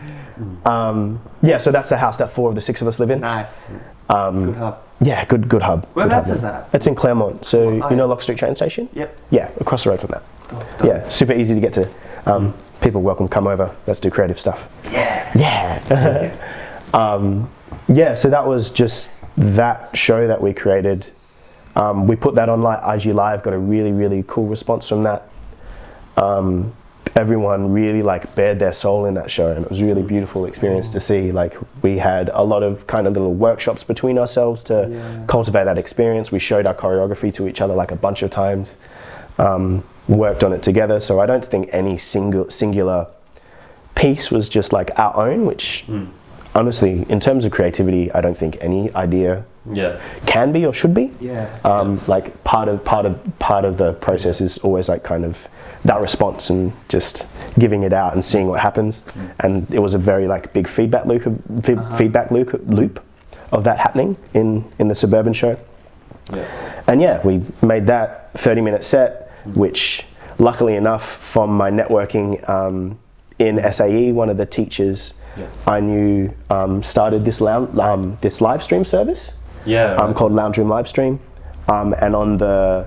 Yeah, so that's the house that 4 of the 6 of us live in. Nice. Good hub. Yeah, good hub. Whereabouts is that? It's in Claremont. So you know Lock Street train station? Yep. Yeah, across the road from that. Dope. Yeah, super easy to get to. People welcome, come over. Let's do creative stuff. Yeah. Yeah, so that was just that show that we created. We put that on IG Live, got a really, really cool response from that. Everyone really like bared their soul in that show, and it was a really beautiful experience to see. Like, we had a lot of kind of little workshops between ourselves to cultivate that experience. We showed our choreography to each other like a bunch of times. Worked on it together, so I don't think any singular piece was just like our own, which honestly, in terms of creativity, I don't think any idea can be or should be. Like part of the process is always like kind of that response and just giving it out and seeing what happens. And it was a very like big feedback loop of that happening in the Suburban show. And we made that 30-minute set, which luckily enough, from my networking in SAE, one of the teachers I knew started this live stream service called Lounge Room Livestream, and on the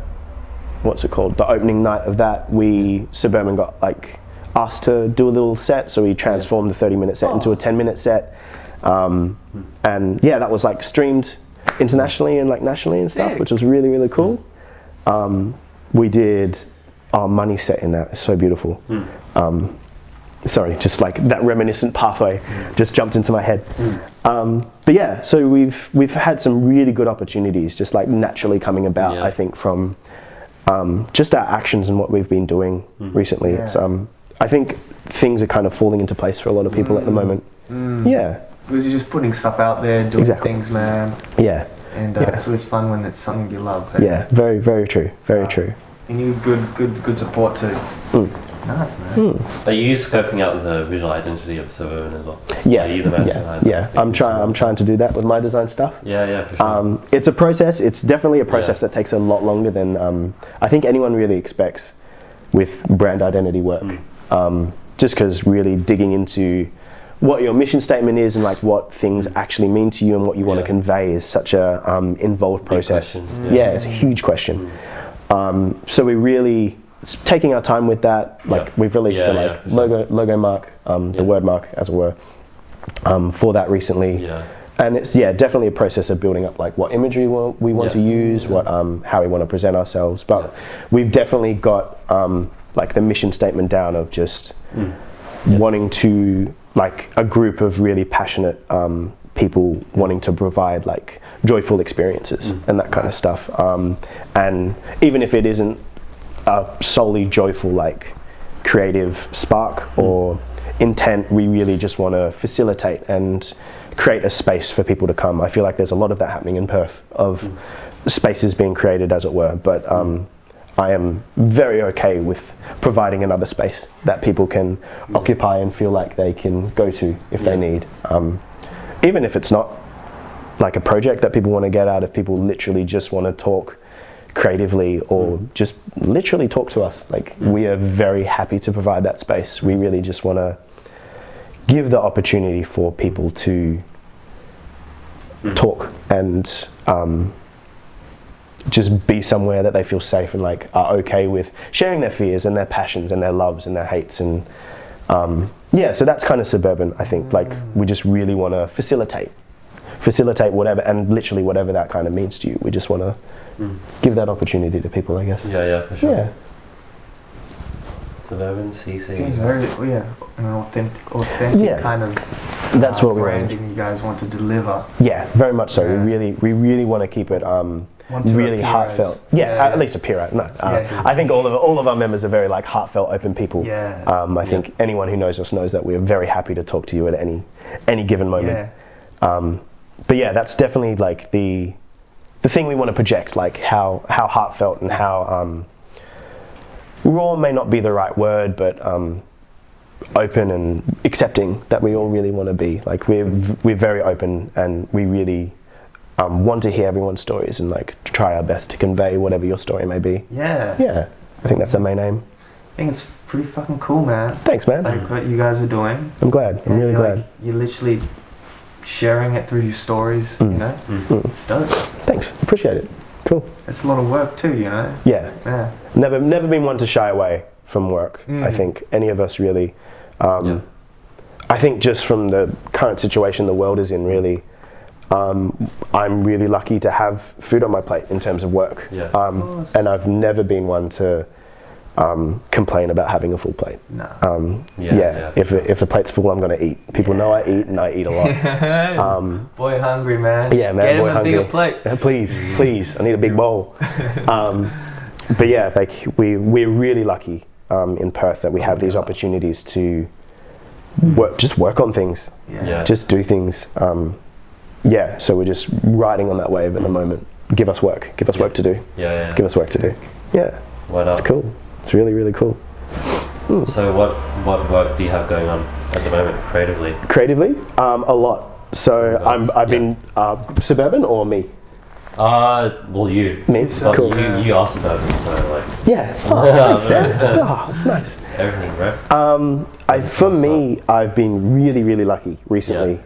the opening night of that, Suburban got like asked to do a little set, so we transformed the 30-minute set into a 10-minute set, and that was like streamed internationally and like nationally and stuff, which was really, really cool. We did our money set in that. It's so beautiful. Sorry, just like that reminiscent pathway just jumped into my head. But yeah, so we've had some really good opportunities just like naturally coming about, I think, from just our actions and what we've been doing recently. It's, I think things are kind of falling into place for a lot of people at the moment. Yeah. Because you're just putting stuff out there, doing things, man. Yeah. And it's always fun when it's something you love. Yeah, very, very true. Very true. And you good support too. Nice, man. Are you scoping out the visual identity of Suburban as well? Yeah, Are you the man behind yeah. I'm trying to do that with my design stuff. Yeah, for sure. It's a process. It's definitely a process that takes a lot longer than I think anyone really expects with brand identity work. Just because really digging into what your mission statement is and like what things actually mean to you and what you want to convey is such a involved process. It's a huge question. So we really taking our time with that. Like we've released the logo mark, the word mark as it were, for that recently. And it's definitely a process of building up like what imagery we want to use, what how we want to present ourselves. But we've definitely got like the mission statement down of just wanting to, like, a group of really passionate people wanting to provide like joyful experiences and that kind of stuff. And even if it isn't a solely joyful like creative spark, or intent, we really just want to facilitate and create a space for people to come. I feel like there's a lot of that happening in Perth, of spaces being created, as it were, but I am very okay with providing another space that people can occupy and feel like they can go to if they need. Even if it's not like a project that people want to get out, if people literally just want to talk creatively or just literally talk to us, like we are very happy to provide that space. We really just want to give the opportunity for people to talk and just be somewhere that they feel safe and like are okay with sharing their fears and their passions and their loves and their hates. And so that's kind of suburban, I think. Like we just really want to facilitate whatever, and literally whatever that kind of means to you. We just want to give that opportunity to people, I guess. Yeah, for sure. Yeah. Suburban CC. Seems very an authentic kind of that's what branding you guys want to deliver. Yeah, very much so. We really want to keep it really heartfelt. At least appear at. No, I think all of our members are very like heartfelt, open people. I think anyone who knows us knows that we are very happy to talk to you at any given moment. But yeah, that's definitely like the thing we want to project, like how heartfelt and how raw may not be the right word, but open and accepting that we all really want to be. Like we're very open, and we really want to hear everyone's stories and like try our best to convey whatever your story may be. I think that's our main aim. I think it's pretty fucking cool, man. Thanks, man. Like what you guys are doing. I'm glad. I'm really glad. Like, you're literally sharing it through your stories, you know? It's dope. Thanks. Appreciate it. Cool. It's a lot of work too, you know? Yeah. Never been one to shy away from work. I think any of us really. I think just from the current situation the world is in, really, I'm really lucky to have food on my plate in terms of work. And I've never been one to complain about having a full plate. No. If the plate's full, I'm going to eat. People know I eat, and I eat a lot. Boy hungry, man. Yeah, man. Get boy him a hungry. bigger plate. Yeah, please. I need a big bowl. But yeah, like we're really lucky in Perth that we have these opportunities to work on things. Just do things. So we're just riding on that wave at the moment. Give us work to do. Give us work to do. Yeah. It's cool. It's really, really cool. So what work do you have going on at the moment creatively? A lot. So I've been suburban or me? Well, you. Me? But Cool. you are suburban, so like. Yeah. Thanks, man. That's nice. Everything, right? For me, I've been really, really lucky recently.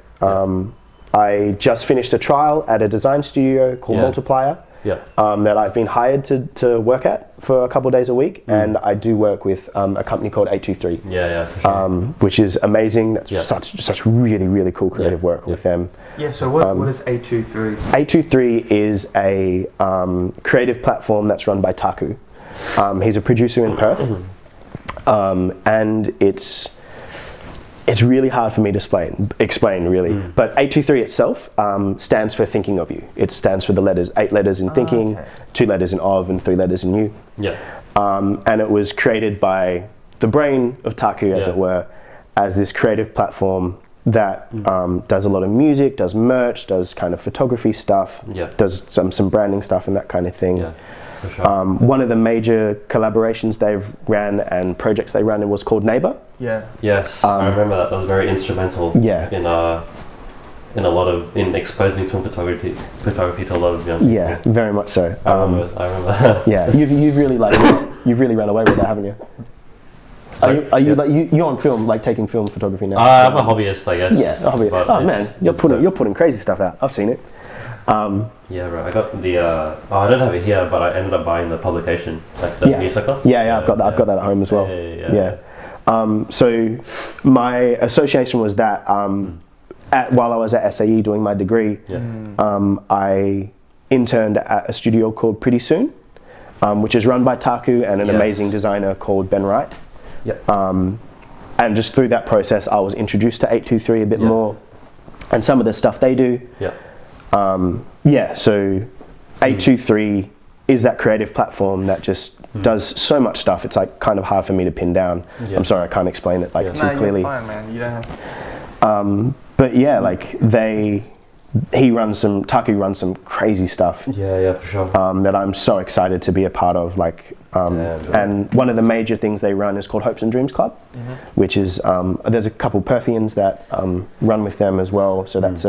I just finished a trial at a design studio called Multiplier. That I've been hired to work at for a couple of days a week, and I do work with a company called 823. For sure. Which is amazing. That's such really, really cool creative work with them. So what is 823? 823 is a creative platform that's run by Taku. He's a producer in Perth, and it's really hard for me to explain really. But 823 itself stands for thinking of you. It stands for the letters, 8 letters in thinking, 2 letters in of, and 3 letters in you. And it was created by the brain of Taku, as it were, as this creative platform that does a lot of music, does merch, does kind of photography stuff, does some branding stuff and that kind of thing. For sure. One of the major collaborations they've ran and projects they ran was called Neighbour. Yes, I remember that. That was very instrumental. In exposing film photography to a lot of young people. Yeah, very much so. I remember. Yeah, you've really run away with that, haven't you? Are you like you're on film, like taking film photography now? I'm a hobbyist, I guess. Yeah, a hobbyist. Oh man, you're putting crazy stuff out. I've seen it. Right. I got the. I don't have it here, but I ended up buying the publication, like the newspaper. I've got that. I've got that at home as well. So my association was that while I was at SAE doing my degree, I interned at a studio called Pretty Soon, which is run by Taku and an amazing designer called Ben Wright. And just through that process, I was introduced to 823 a bit more, and some of the stuff they do. So 823 is that creative platform that just does so much stuff. It's like kind of hard for me to pin down. I'm sorry, I can't explain it like too clearly. You're fine, man. You don't have... But yeah, like Taku runs some crazy stuff. Yeah, for sure. That I'm so excited to be a part of. Like, and one of the major things they run is called Hopes and Dreams Club, which is there's a couple Perthians that run with them as well. So that's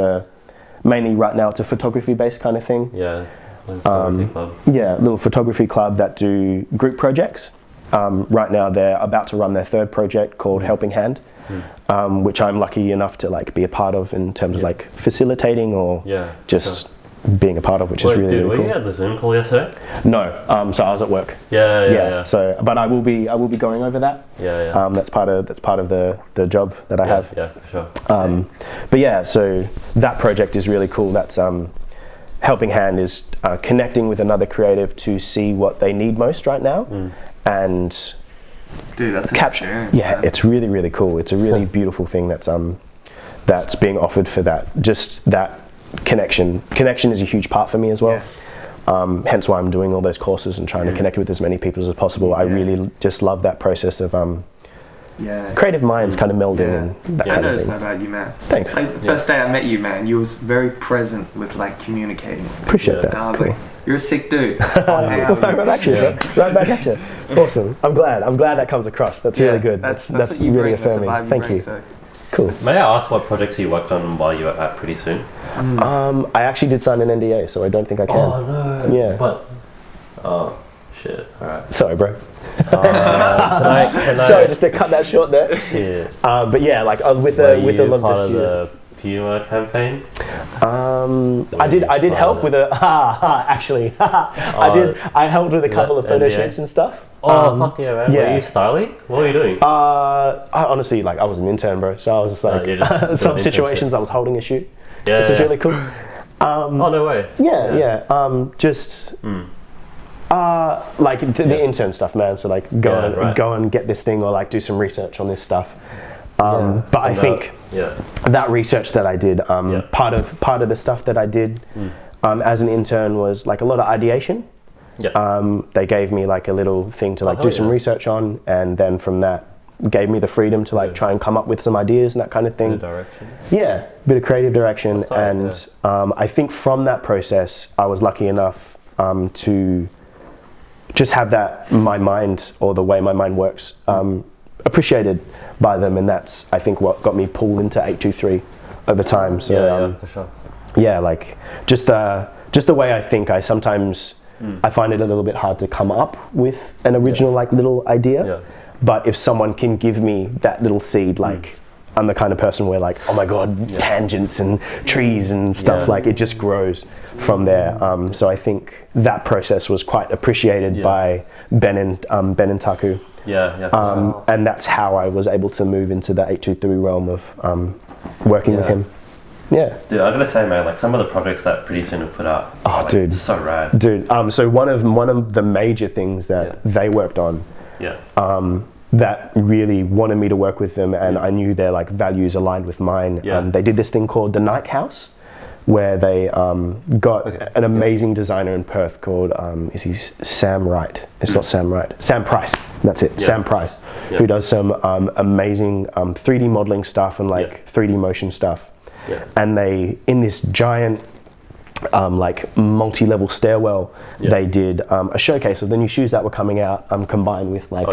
mainly right now it's a photography based kind of thing. Yeah. Photography club. Yeah, little photography club that do group projects. Right now they're about to run their third project called Helping Hand. Which I'm lucky enough to like be a part of in terms of like facilitating or just being a part of, which is really were cool. you at the Zoom call yesterday? No, so I was at work. Yeah. So, but I will be going over that. That's part of the job that I have. Yeah, for sure. But yeah, so that project is really cool. That's Helping Hand is connecting with another creative to see what they need most right now, and dude, that's capture. Yeah, man. It's really, really cool. It's a really beautiful thing that's being offered for that. Just that connection. Connection is a huge part for me as well. Hence why I'm doing all those courses and trying to connect with as many people as possible. I really just love that process of creative minds kind of melding and that kind of thing. I noticed that about you, man. Thanks. Like, the first day I met you, man, you was very present with like communicating. Appreciate that. And I was like, you're a sick dude. Right back at you. Awesome. I'm glad that comes across. That's really good. That's really affirming. Thank you. So. Cool. May I ask what projects you worked on while you were at Pretty Soon? I actually did sign an NDA, so I don't think I can. Oh no. Yeah. But shit. All right. Sorry, bro. Can I? Sorry, just to cut that short there. Yeah. But yeah, like with a lot part of the Puma campaign? I did help with actually. I helped with a couple of photo shoots and stuff. Fuck yeah, man. Were you styling? What were you doing? I honestly, like, I was an intern, bro, so I was just like, some situations I was holding a shoot, which is really cool. No way. Like the intern stuff, man. So like go and get this thing or like do some research on this stuff. But I think that research that I did, part of the stuff that I did as an intern was like a lot of ideation. They gave me like a little thing to like do some research on, and then from that gave me the freedom to like try and come up with some ideas and that kind of thing. Bit of direction. Yeah, bit of creative direction. And I think from that process, I was lucky enough to just have that, my mind, or the way my mind works, appreciated by them, and that's, I think, what got me pulled into 823 over time. So for sure. Yeah, like just the way I think, I sometimes I find it a little bit hard to come up with an original like little idea. But if someone can give me that little seed, like I'm the kind of person where like, oh my god, tangents and trees and stuff, like it just grows from there. So I think that process was quite appreciated by Ben and Taku. And that's how I was able to move into the 823 realm of working with him. Yeah. Dude, I gotta say, man, like some of the projects that Pretty Soon have put out are like, so rad. Dude, so one of the major things that they worked on that really wanted me to work with them, and I knew their like values aligned with mine. They did this thing called the Nike House, where they got an amazing designer in Perth called is he Sam Wright? It's not Sam Wright. Sam Price. That's it. Sam Price, who does some amazing 3D modeling stuff and like 3D motion stuff. And they, in this giant like multi-level stairwell, they did a showcase of the new shoes that were coming out, combined with like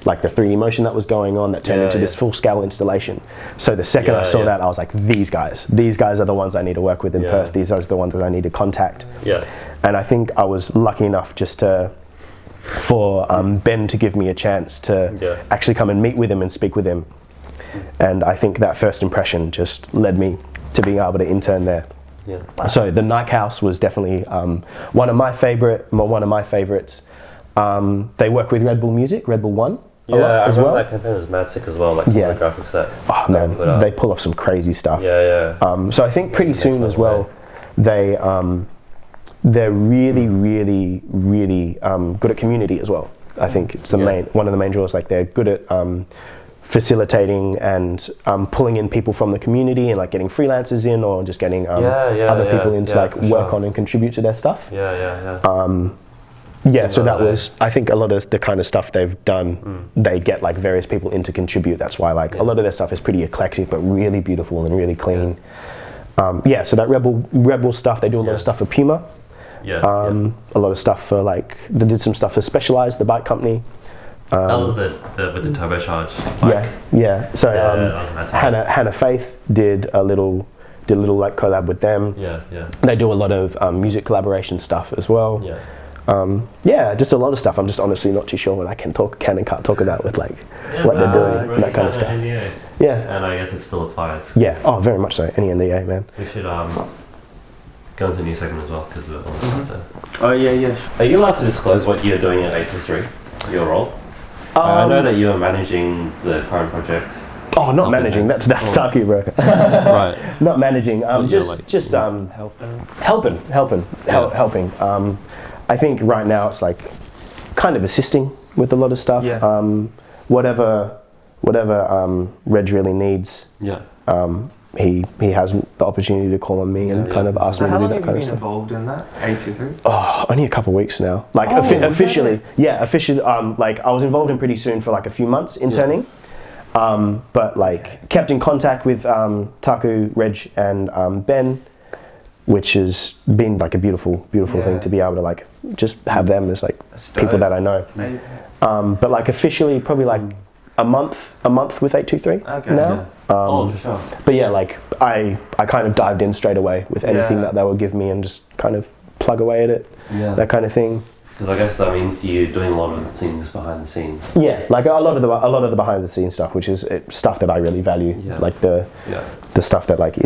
like the 3D motion that was going on that turned into this full-scale installation. So the second I saw that, I was like, these guys are the ones I need to work with in Perth. These are the ones that I need to contact. And I think I was lucky enough just for Ben to give me a chance to actually come and meet with him and speak with him. And I think that first impression just led me to being able to intern there. So the Nike House was definitely one of my favorites. They work with Red Bull Music, Red Bull One. I remember that campaign was mad sick as well. Like some of the graphics that they pull off some crazy stuff. So I think Pretty Soon as well, they're really good at community as well. I think it's one of the main draws. Like they're good at facilitating and pulling in people from the community and like getting freelancers in, or just getting other people in to like work on and contribute to their stuff. Yeah, so that was, I think a lot of the kind of stuff they've done, they get like various people in to contribute. That's why like a lot of their stuff is pretty eclectic, but really beautiful and really clean. So that Rebel stuff, they do a lot of stuff for Puma. A lot of stuff for like, they did some stuff for Specialized, the bike company. That was the with the turbocharged bike. So that was Hannah Faith did a little like collab with them. They do a lot of music collaboration stuff as well. Just a lot of stuff. I'm just honestly not too sure what I can and can't talk about with like what they're doing and that kind of stuff. NDA. Yeah. And I guess it still applies. Yeah. Oh, very much so. Any NDA, man. We should go into a new segment as well because we're almost to. Oh yeah. Are you allowed to disclose what you're doing at 823? Your role? I know that you are managing the current project. Oh, not managing. That's Taku, bro. Right. Not managing. Just helping. I think right now it's like kind of assisting with a lot of stuff. Whatever Reg really needs. He has the opportunity to call on me and kind of ask me to do that kind of stuff. How long have you been involved in that? 823? Oh, only a couple of weeks now. Like officially. Like I was involved in pretty soon for like a few months interning. But like kept in contact with Taku, Reg, and Ben, which has been like a beautiful thing to be able to like just have them as like people that I know. But like officially probably like a month with 823 now. For sure. But yeah, like I kind of dived in straight away with anything that they would give me and just kind of plug away at it, that kind of thing. Because I guess that means you're doing a lot of the things behind the scenes. Yeah, like a lot of the behind the scenes stuff, which is stuff that I really value. Like the stuff that like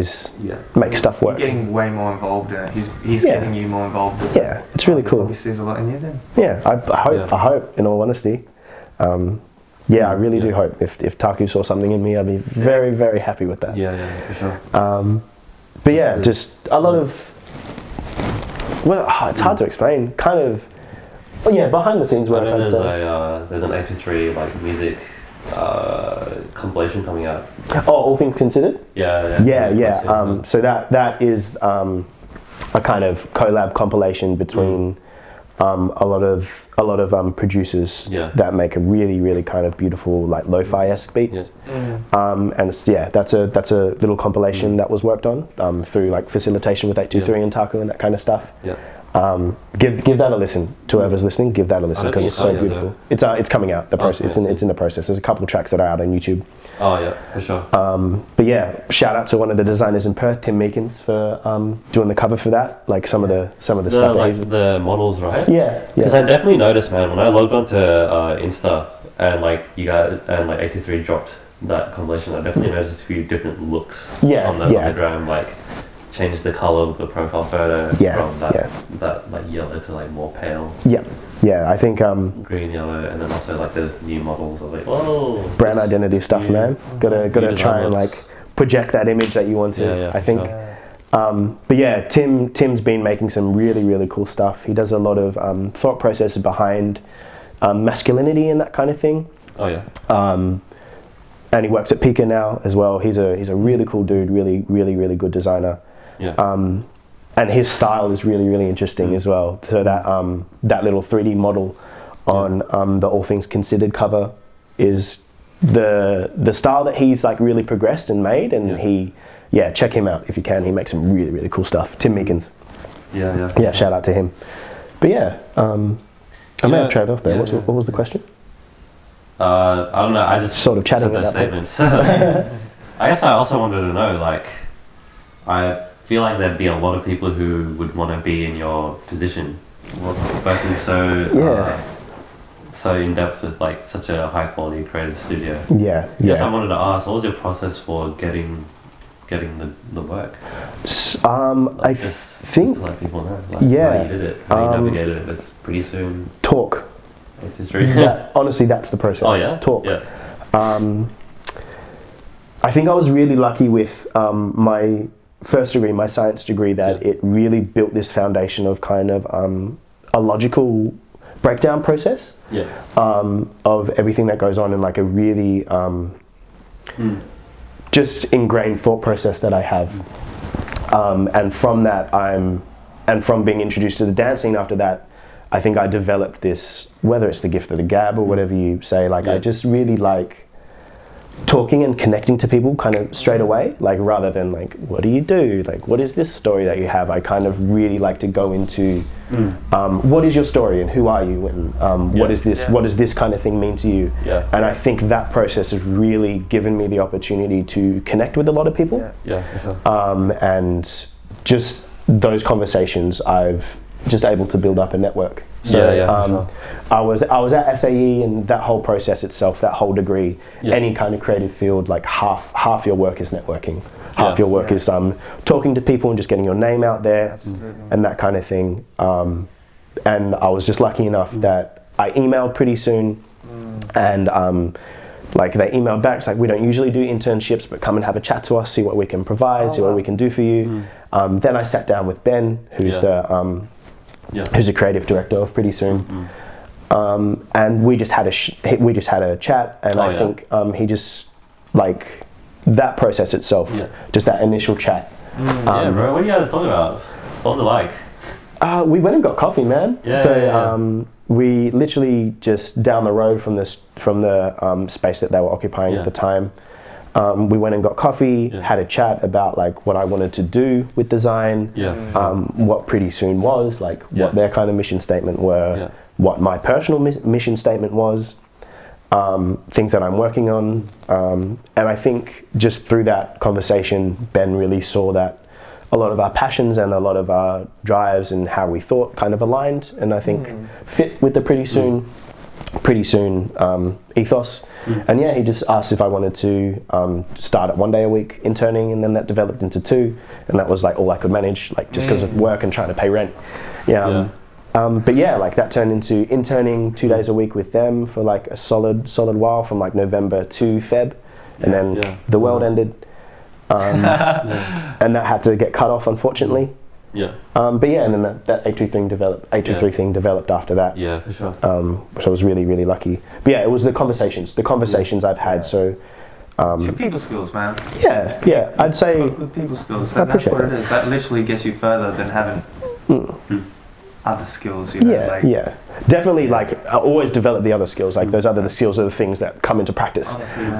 makes stuff work. You're getting way more involved in it. He's getting you more involved in it. Yeah, it's really cool. Obviously there's a lot in you then. Yeah, I hope, in all honesty. I really do hope if Taku saw something in me, I'd be very, very happy with that. Yeah, for sure. But yeah, just a lot of, it's hard to explain. Kind of, behind the scenes work. I mean, there's an 823 like music compilation coming out. Oh, All Things Considered? Yeah. So that is a kind of collab compilation between a lot of producers that make a really, really kind of beautiful like lo-fi-esque beats. And it's, that's a little compilation that was worked on through like facilitation with 823 and Taku and that kind of stuff. Give that a listen to whoever's listening. Give that a listen because it's so beautiful. It's coming out. The process. It's in the process. There's a couple of tracks that are out on YouTube. Oh yeah, for sure. But yeah, shout out to one of the designers in Perth, Tim Meekins, for doing the cover for that. Like some of the stuff. Like the models, right? Yeah. Because I definitely noticed, man, when I logged onto Insta and like you guys and like 823 dropped that compilation, I definitely noticed a few different looks on the gram, like. Changed the color of the profile photo from that like yellow to like more pale. I think green, yellow, and then also like there's new models of like brand identity stuff, man. Gotta try and like project that image that you want to. I think. Sure. But yeah, Tim's been making some really, really cool stuff. He does a lot of thought processes behind masculinity and that kind of thing. And he works at Pika now as well. He's a really cool dude, really, really, really good designer. And his style is really, really interesting as well. So that little 3D model on the All Things Considered cover is the style that he's like really progressed and made. And he check him out if you can. He makes some really, really cool stuff. Tim Meekins. Yeah. Shout out to him. But I may have trailed off there. What was the question? I don't know. I just sort of chatting said those statements. I guess I also wanted to know, like, I feel like there'd be a lot of people who would want to be in your position, working so in depth with like such a high quality creative studio. Yes, I wanted to ask, what was your process for getting the work? I think just to let people know, like, how you did it, how you navigated it. It's pretty soon. Talk. Honestly, that's the process. Oh yeah. Talk. I think I was really lucky with my first degree, my science degree, that it really built this foundation of kind of a logical breakdown process of everything that goes on in like a really just ingrained thought process that I have. And from that, and from being introduced to the dance scene after that, I think I developed this, whether it's the gift of the gab or whatever you say, like I just really like talking and connecting to people kind of straight away, like rather than like, what do you do? Like, what is this story that you have? I kind of really like to go into what is your story and who are you and what is this? What does this kind of thing mean to you? And I think that process has really given me the opportunity to connect with a lot of people. For sure. And just those conversations, I've just able to build up a network. So for sure. I was at SAE, and that whole process itself, that whole degree, any kind of creative field, like half your work is networking, half your work is talking to people and just getting your name out there, and that kind of thing. And I was just lucky enough that I emailed pretty soon, and like they emailed back, it's like, we don't usually do internships, but come and have a chat to us, see what we can provide, see what we can do for you. Then I sat down with Ben, who's who's a creative director of Pretty Soon, and we just had a chat, and I think he just like that process itself, just that initial chat. Yeah, bro. What are you guys talking about? What was it like? We went and got coffee, man. We literally just down the road from the space that they were occupying at the time. We went and got coffee, had a chat about like what I wanted to do with design, what Pretty Soon was, like what their kind of mission statement were, what my personal mission statement was, things that I'm working on. And I think just through that conversation, Ben really saw that a lot of our passions and a lot of our drives and how we thought kind of aligned, and I think fit with the Pretty Soon ethos. And he just asked if I wanted to start at 1 day a week interning, and then that developed into 2, and that was like all I could manage, like just because of work and trying to pay rent. But like that turned into interning 2 days a week with them for like a solid while, from like November to Feb, and then the world ended, and that had to get cut off, unfortunately. And then that 823 thing developed after that. For sure. Which I was really, really lucky. But it was the conversations I've had. So it's your people skills, man. I'd say good people skills. That's what it is. That literally gets you further than having other skills. You know, definitely. Like I always develop the other skills. Like those other skills are the things that come into practice.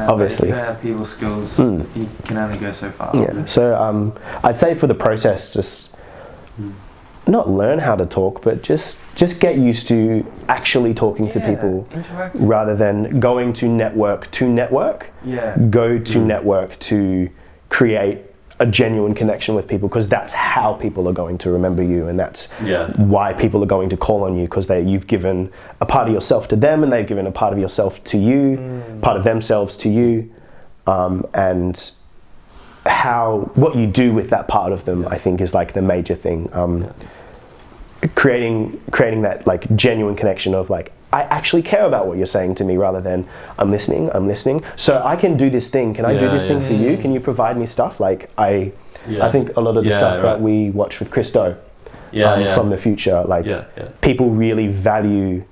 Obviously. If you don't have people skills, you can only go so far. So I'd say for the process, just not learn how to talk, but just get used to actually talking to people, rather than going to network. Go to network to create a genuine connection with people, because that's how people are going to remember you, and that's why people are going to call on you, because you've given a part of yourself to them, and they've given a part of yourself to you, part of themselves to you, and what you do with that part of them, I think, is like the major thing. Creating that like genuine connection of like, I actually care about what you're saying to me, rather than I'm listening. So I can do this thing. Can I do this thing for you? Can you provide me stuff? Like I think a lot of the stuff that we watch with Christo from the future, like people really value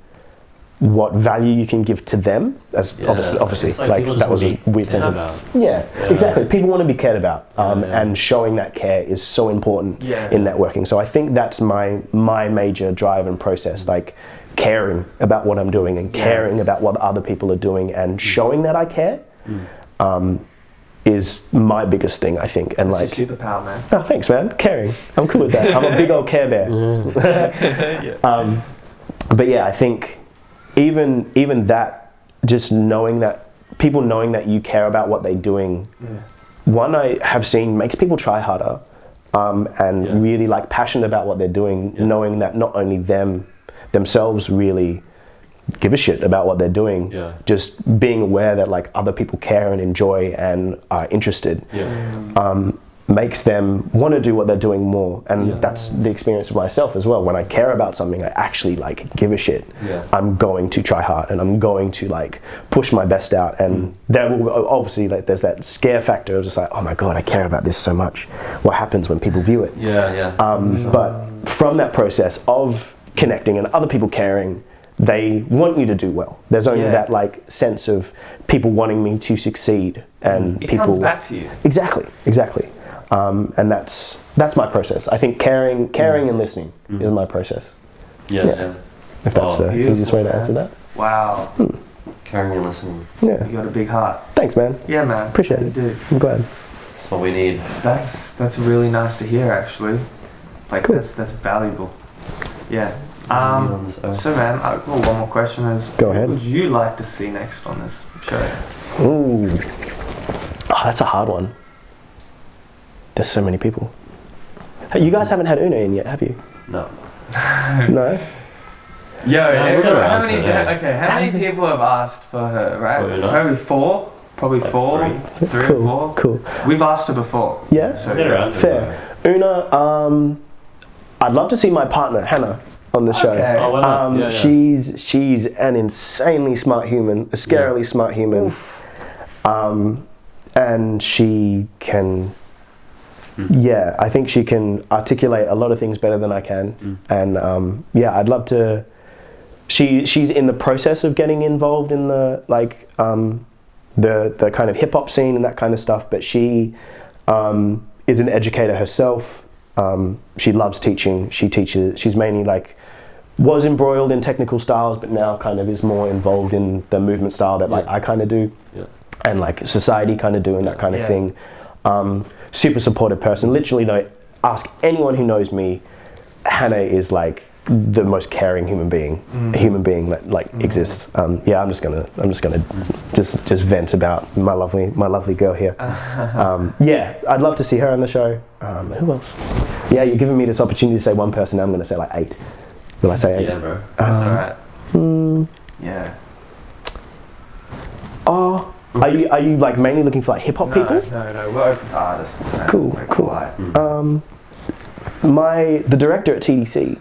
what value you can give to them, as obviously like that was a weird sentence. Exactly. People want to be cared about, and showing that care is so important in networking. So I think that's my major drive and process, like caring about what I'm doing and caring about what other people are doing, and showing that I care is my biggest thing, I think. And it's like a superpower, man. Oh, thanks, man. Caring. I'm cool with that. I'm a big old care bear. But I think even that, just knowing that people knowing that you care about what they're doing, one I have seen makes people try harder, and really like passionate about what they're doing, knowing that not only themselves really give a shit about what they're doing, just being aware that like other people care and enjoy and are interested, makes them want to do what they're doing more. And that's the experience of myself as well. When I care about something, I actually like give a shit. I'm going to try hard, and I'm going to like push my best out, and there will obviously, like, there's that scare factor of just like, oh my god, I care about this so much, what happens when people view it? But from that process of connecting and other people caring, they want you to do well. There's only that like sense of people wanting me to succeed, and it people comes back to you. Exactly. And that's my process. I think caring and listening is my process. if that's the easiest way to answer that. Wow. Caring and listening. Yeah. You got a big heart. Thanks, man. Yeah, man. Appreciate it. You do. I'm glad. That's what we need. That's really nice to hear, actually. Like, cool. that's valuable. Yeah. So, man, I've got one more question. Go ahead. What would you like to see next on this show? Ooh. Oh, that's a hard one. There's so many people. Hey, you guys haven't had Una in yet, have you? No. No? How many people have asked for her, right? For Una? Probably four. Probably Like four. Three Cool, or four. cool. We've asked her before. Yeah? So, Get around to Fair. Una, I'd love to see my partner, Hannah, on the show. Okay. Oh, why not? She's an insanely smart human, a scarily smart human. And she can, I think she can articulate a lot of things better than I can. And I'd love to. She's in the process of getting involved in the the kind of hip hop scene and that kind of stuff. But she is an educator herself. She loves teaching. She teaches. She's mainly was embroiled in technical styles, but now kind of is more involved in the movement style that I kind of do. Yeah. And society kind of doing that kind of thing. Super supportive person. Literally though, ask anyone who knows me, Hannah is the most caring human being that exists. I'm just gonna just vent about my lovely girl here. I'd love to see her on the show. Who else? Yeah, you're giving me this opportunity to say one person. Now I'm gonna say 8. Will I say 8? Yeah, bro. That's alright. Yeah. Oh, are you mainly looking for hip hop people? No, we're open to artists. Cool. The director at TDC.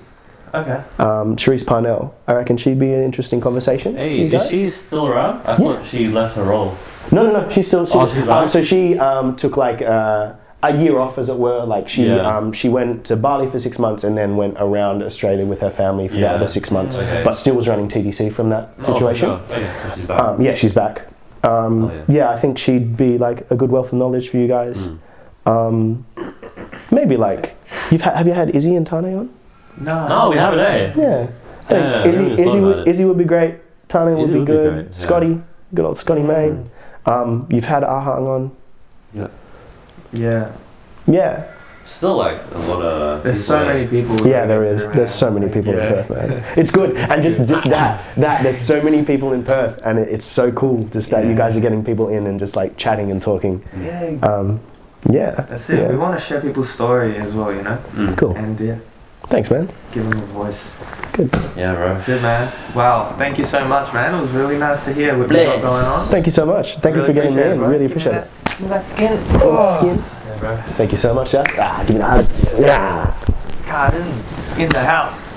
Okay. Charisse Parnell. I reckon she'd be an interesting conversation. Hey, is she still around? I thought she left her role. No. She's still. She's back. So she took a year off, as it were. She went to Bali for 6 months and then went around Australia with her family for the other 6 months, but still was running TDC from that situation. Oh, for sure. So she's back. She's back. I think she'd be a good wealth of knowledge for you guys. Maybe have you had Izzy and Tane on? No, we haven't. Yeah. I think Izzy would be great. Tane would be good. Great, Scotty, good old Scotty May. You've had Ahang on. Yeah. Still a lot of. There's so many people. Yeah, there is. There's so many people in Perth, man. It's good, and just that there's so many people in Perth, and it's so cool just that you guys are getting people in and just chatting and talking. That's it. Yeah. We want to share people's story as well, Cool. And thanks, man. give them a voice. Good. Yeah, bro. That's it, man. Wow, thank you so much, man. It was really nice to hear what you've got going on. Thank you so much. Thank you for getting me in. Really appreciate it. Give me that skin. Yeah, bro. Thank you so much, Jack. Give me a hug. Cardin in the house.